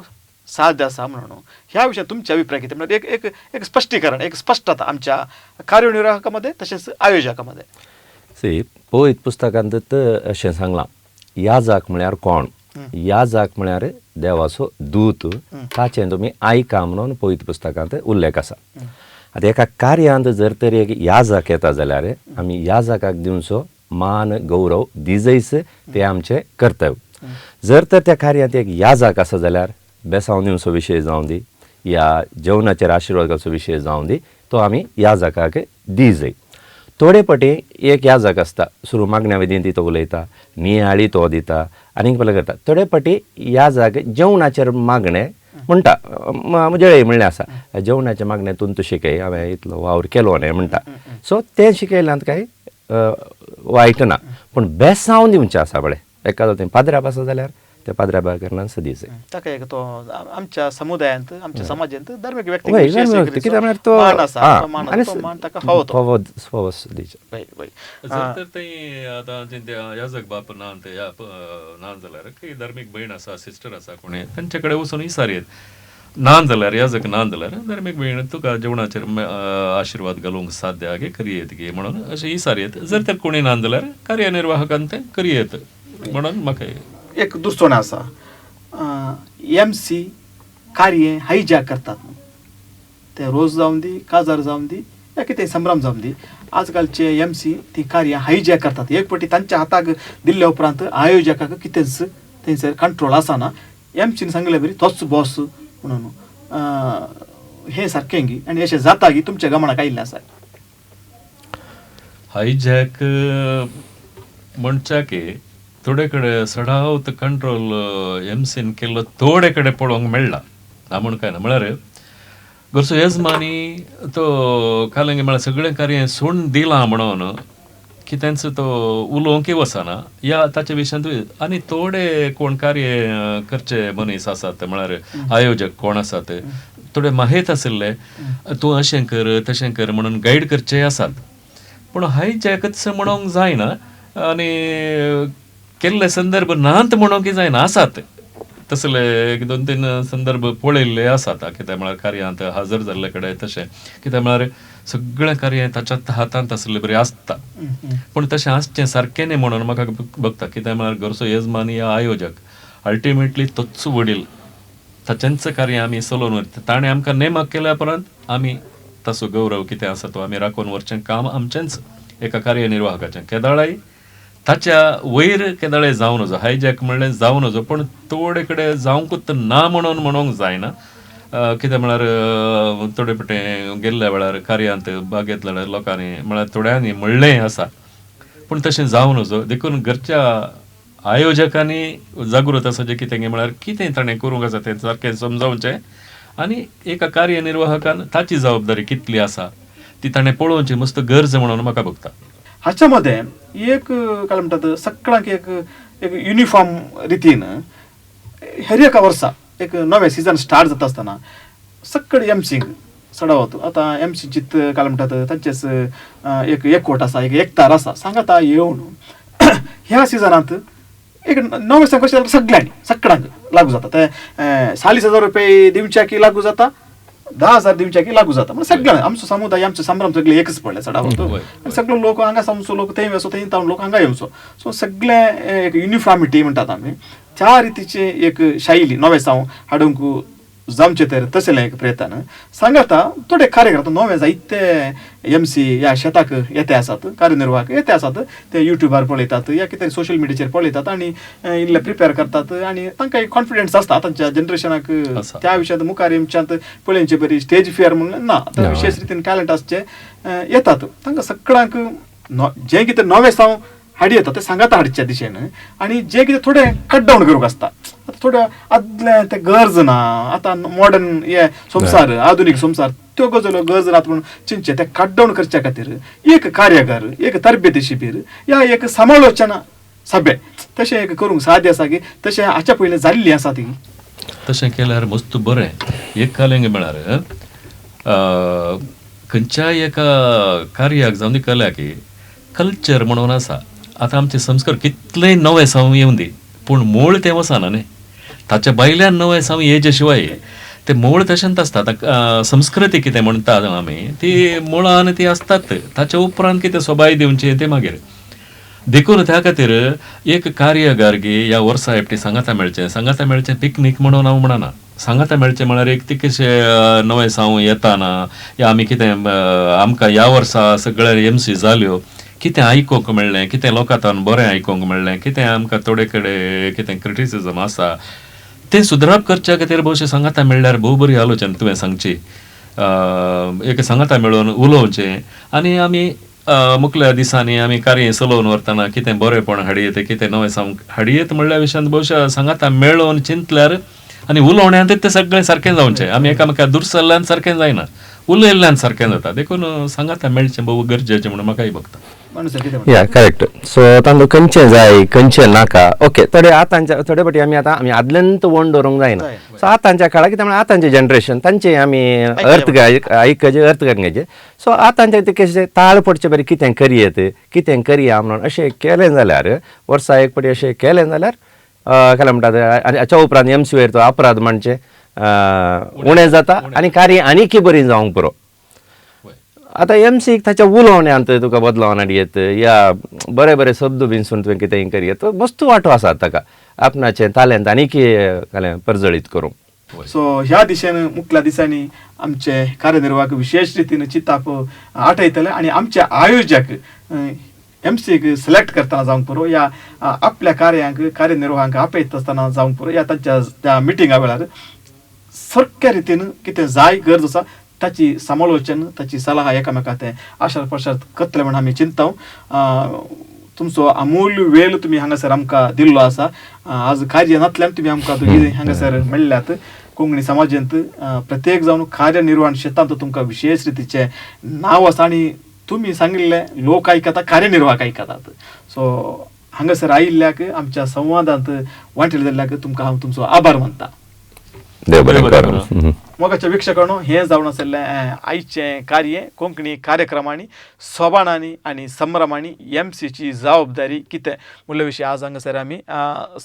साध्य आसा म्हणून. ह्या विशयान तुमचे अभिप्राय कितें, म्हणजे एक स्पश्टीकरण, एक स्पश्टता आमच्या कार्यनिर्वाहका मध्ये तशेंच आयोजका मध्ये. पळयत पुस्तकांत अशें सांगलां, याजक म्हळ्यार कोण, याजक म्हळ्यार देवाचो दूत, ताचें तुमी आयका म्हणून पळयत पुस्तकांत उल्लेख आसा. आतां एका कार्यांत जर तरी एक याजक येता जाल्यार आमी याजकाक दिवचो मान गौरव दिजयस तें आमचें कर्तव्य. जर तर त्या कार्यांत एक याजाक आसा जाल्यार बेसांव दिवचो विशय जावं दी या जेवणाचेर आशिर्वादाचो विशय जावं दी तो आमी याजाकाक दी जाय. थोडे पटी एक याजक आसता सुरू मागण्या विधीन तो उलयता, नियाळी तो दिता आनीक पळय करता. थोडे पटी याजक जेवणाचेर मागणे म्हणटा, जळय म्हणलें आसा जेवणाचे मागण्यांतून तूं शिकय हांवें इतलो वावर केलो न्हय म्हणटा. सो तें शिकयल्यांत कांय वायट ना, पूण बेसांव दिवचें आसा बळें. एखादो थंय पाद्र्याप आसा जाल्यार त्या पाद्र्यापा कारणान सदी जाय. ताका एक तो आमच्या समुदायांत आमच्या समाजांत धार्मीक हय व्यक्ती कित्याक म्हळ्यार तो आनी फावो दिवचे. जर तर थंय आतां याजक बाप ना ना जाल्यार खंय धार्मीक भयण आसा सिस्टर आसा कोणी तांचे कडेन वचून विचारयत. ना जाल्यार याजक ना जाल्यार धार्मीक भयण तुका जेवणाचेर आशिर्वाद घालूंक साध्य गे करियेत गे म्हणून अशें विचारयत. जर तर कोणी ना जाल्यार कार्यनिर्वाहकान तें करियेत म्हणून म्हाका एक दुसरो आसा MC कार्य हायजॅक करतात ते रोज जावन दी काजार जावन दी या कितें संभ्रम जावन दी आजकालचे MC ती कार्य हायजॅक करतात. एक पटी तांच्या हाताक दिल्ल्या उपरांत आयोजकाक कितेंच थंयसर कंट्रोल आसना. MCन सांगले बरी तोच बॉस म्हणून हे सारकें गी आनी अशें जाता की तुमच्या गमनाक आयिल्लें आसा. हायजॅक म्हणच्याक थोडे कडेन सडावत कंट्रोल MCन केल्लो थोडे कडेन पळोवंक मेळ्ळा. ना म्हण काय ना म्हळ्यार घरचो येजमानी तो कालंगे म्हळ्यार सगळें कार्य सोडून दिलां म्हणून कितेंच तो उलोवंकय वचना या ताचे विशयांत. आनी थोडे कोण कार्य करचे मनीस आसात म्हळ्यार आयोजक कोण आसात थोडे माहेत आशिल्ले तूं अशें कर तशें कर म्हणून गायड करचे आसात. पूण हायजॅकच म्हणूंक जायना आनी केल्ले संदर्भ नांत म्हणूंक जायना आसात. तसले एक 2-3 संदर्भ पळयल्ले आसात कित्याक म्हळ्यार कार्यांत हजर जाल्ले कडेन तशें कित्याक म्हळ्यार सगळें कार्य ताच्या हातांत आसलें बरें आसता. पूण तशें आसचें सारकें न्ही म्हणून म्हाका बगता. कित्याक म्हळ्यार घरचो येजमान या आयोजक अल्टिमेटली तोच वडील ताचेंच कार्य आमी चलोवन वता. ताणें आमकां नेमक केल्या उपरांत आमी ताचो गौरव कितें आसा तो आमी राखून व्हरचें काम आमचेंच एका कार्यनिर्वाहकाचें. केदाळाय ताच्या वयर केदाळे जावं नजो हायजॅक म्हणलें जावं नजो पूण थोडे कडेन जावंकूच ना म्हणून म्हणूंक जायना. कित्याक म्हळ्यार थोडे पटें गेल्ल्या वेळार कार्यांत भाग घेतल्या लोकांनी म्हळ्यार थोड्यांनी म्हणलेंय आसा पूण तशें जावं नजो. देखून घरच्या आयोजकांनी जागृत आसाचें कितें म्हळ्यार कितें ताणें करूंक आसा तें सारकें समजावचें आनी एका कार्यनिर्वाहकान ताची जबाबदारी कितली आसा ती ताणें पळोवची मस्त गरज म्हणून म्हाका भोगता. हाच्या मध्ये एक काय म्हणटात सगळ्यांक एक युनिफॉर्म रितीन हेर एका वर्सा एक नवें सिजन स्टार्ट जाता आसतना सगळे MCंक सडावत आतां MC चित्त काय म्हणटात तांचेच एक एकवट आसा एक एकतार आसा सांगात येवन ह्या सिजनांत एक नवें संघ कशें सगळ्यांक लागू जाता. ते 40,000 रुपये दिवच्याकी लागू जाता 10,000 दिवच्याकी लागू जाता. म्हणजे सगळ्यांक आमचो समुदाय आमचो संभ्रम सगळे एकच पडले चढावतो. सगळे लोक हांगा सामचो लोक थंय वचो थंय तावन लोक हांगा येवचो. सो सगळे एक युनिफॉर्मिटी म्हणटात आमी त्या रितीचे एक शैली नवे सावन हाडूंक जमचे तर तसलें एक प्रयत्न सांगाता. थोडे कार्यकर्ता नवे जायते MC ह्या शेताक येते आसात कार्यनिर्वाहक येते आसात ते युट्यूबार पळयतात या कितें सोशल मिडियाचेर पळयतात आनी इल्ले प्रिपेर करतात आनी तांकां एक कॉन्फिडन्स आसता तांच्या जनरेशनाक त्या विशयांत मुखार येवच्यांत पळोवचे बरी स्टेज फियर म्हणून ना विशेष रितीन टॅलंट आसचे येतात. तांकां सगळ्यांक जें कितें नवें सावन हाडी येता ते सांगाता हाडच्या दिशेन आनी जें कितें थोडें कट डावन करूंक आसता थोड्या आदलें तें गरज ना आतां मॉडर्न हे संवसार आधुनीक संवसार त्यो गजाल्यो गरज नात म्हणून चिंतचे ते कट डावन करच्या खातीर एक कार्यागार एक तरबेती शिबीर या एक समालोचना सभे तशें एक करूंक साध्य आसा की तशें हाच्या पयलीं जाल्ली आसा ती. तशें केल्यार मस्त बरें. एक कालेंगे म्हळ्यार खंयच्याय एका कार्याक जावन दी कल्याकी कल्चर म्हणून आसा. आतां आमचे संस्कार कितलेय नवे सावन येवन दी पूण मूळ तें वचना न्ही. ताच्या भायल्यान नवे सावन येचे शिवाय ते मूळ तशेंच आसता. संस्कृती कितें म्हणटा आमी ती मुळान ती आसतात ताच्या उपरांत कितें सोबाय दिवची ते मागीर. देखून त्या खातीर एक कार्यगार गे ह्या वर्सा एकटी सांगाता मेळचें पिकनीक म्हणून हांव म्हणना. सांगाता मेळचें म्हळ्यार एक तितकेशे नवे सावन येताना या आमी कितें आमकां ह्या वर्सा सगळे MC जाल्यो कितें आयकूंक मेळ्ळें, कितें लोकांतल्यान बरें आयकूंक मेळ्ळें, कितें आमकां थोडे कडेन कितें क्रिटिसिजम आसा तें सुदारप करच्या खातीर भोवशें सांगाता मेळ्ळ्यार भोव बरी आलोचना तुवें सांगची. एक सांगाता मेळून उलोवचें आनी आमी मुखल्या दिसांनी आमी कार्य चलोवन व्हरतना कितें बरेंपण हाडयत, कितें नवें हाडयत म्हणल्या विशयान भोवशें सांगाता मेळोवन चिंतल्यार आनी उलोवण्यांत तें सगळें सारकें जावचें. आमी एकामेका दूर सरल्यान सारकें जायना, उलयल्ल्यान सारकें जाता. देखून सांगाता मेळचें भोव गरजेचें म्हणून म्हाकाय भोगता. या करेक्ट. सो तांदूळ खंयचें जाय खंयचें नाका. ओके, थोडे आतांच्या थोडे फाटी आमी आदल्यांत वोण दवरूंक जायना. सो आतांच्या काळार कितें म्हणल्यार आतांचें जनरेशन तांचे आमी अर्थ आयकचे अर्थ करण्याचे. सो आतांचे ते कशें ताळ पडचे बरें कितें करयेत कितें करया म्हणून अशें केलें जाल्यार वर्सा एक फावटी अशें केलें जाल्यार काय म्हणटात आनी हाच्या उपरांत एमसीवर तो अपराध म्हणजे उणें जाता आनी कार्य आनीक बरी जावंक पुरो. आतां एमसीक ताच्या उलोवण्यांत तुका बदलावन हाडयेत या बरे बरे शब्द बीन तुवें कितेंय करयेत मस्त वांटो आसा ताका आपणाचें तालेंत आनीक परजळीत करूंक. सो ह्या दिशेन मुखल्या दिसांनी आमचे कार्यनिर्वाहक विशेष रितीन चिंताप आठयतले आनी आमचे आयोजक एमसीक सिलेक्ट करतना जावंक पुरो या आपल्या कार्यांक कार्यनिर्वाहांक आपयत आसतना जावंक पुरो या तांच्या त्या मिटिंगा वेळार सारक्या रितीन कितें जाय गरज आसा ताची समालोचन ताची सलाह एकामेका ते आशार प्रशार करतले म्हणून आमी चिंताव. तुमचो अमूल्य वेळ तुमी हांगासर आमकां दिल्लो आसा. आज कार्यानांतल्यान तुमी आमकां दोगी हांगासर मेळ्ळ्यात. कोंकणी समाजांत प्रत्येक जावन कार्यनिर्वहण क्षेत्रांत तुमकां विशेष रितीचें नांव आसा आनी तुमी सांगिल्ले लोक आयकता कार्यनिर्वाहक आयकतात. सो हांगासर आयिल्ल्याक आमच्या संवादांत वांटेल जाल्ल्याक तुमकां हांव तुमचो आभार मानता. मोगाच्या वीक्षकांनो, हें जावन आसलें आयचें कार्य कोंकणी कार्यक्रमांनी सोबाणांनी आनी संभ्रमांनी एमसीची जबाबदारी कितें म्हणल्या विशीं आज हांगासर आमी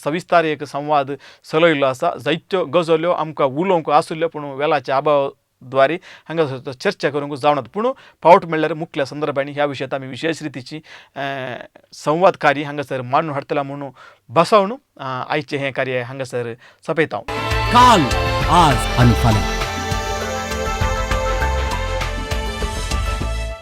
सविस्तार एक संवाद चलयल्लो आसा. जायत्यो गजाल्यो आमकां उलोवंक आसुल्ल्यो पूण वेळाच्या अभावा द्वारे हांगासर चर्चा करूंक जावनात. पूण फावट म्हणल्यार मुखल्या संदर्भांनी ह्या विशयांत आमी विशेष रितीची संवाद कार्य हांगासर मांडून हाडटला म्हणून बसवून आयचें हें कार्य हांगासर सोंपयता. काल आज आणि फाल्यां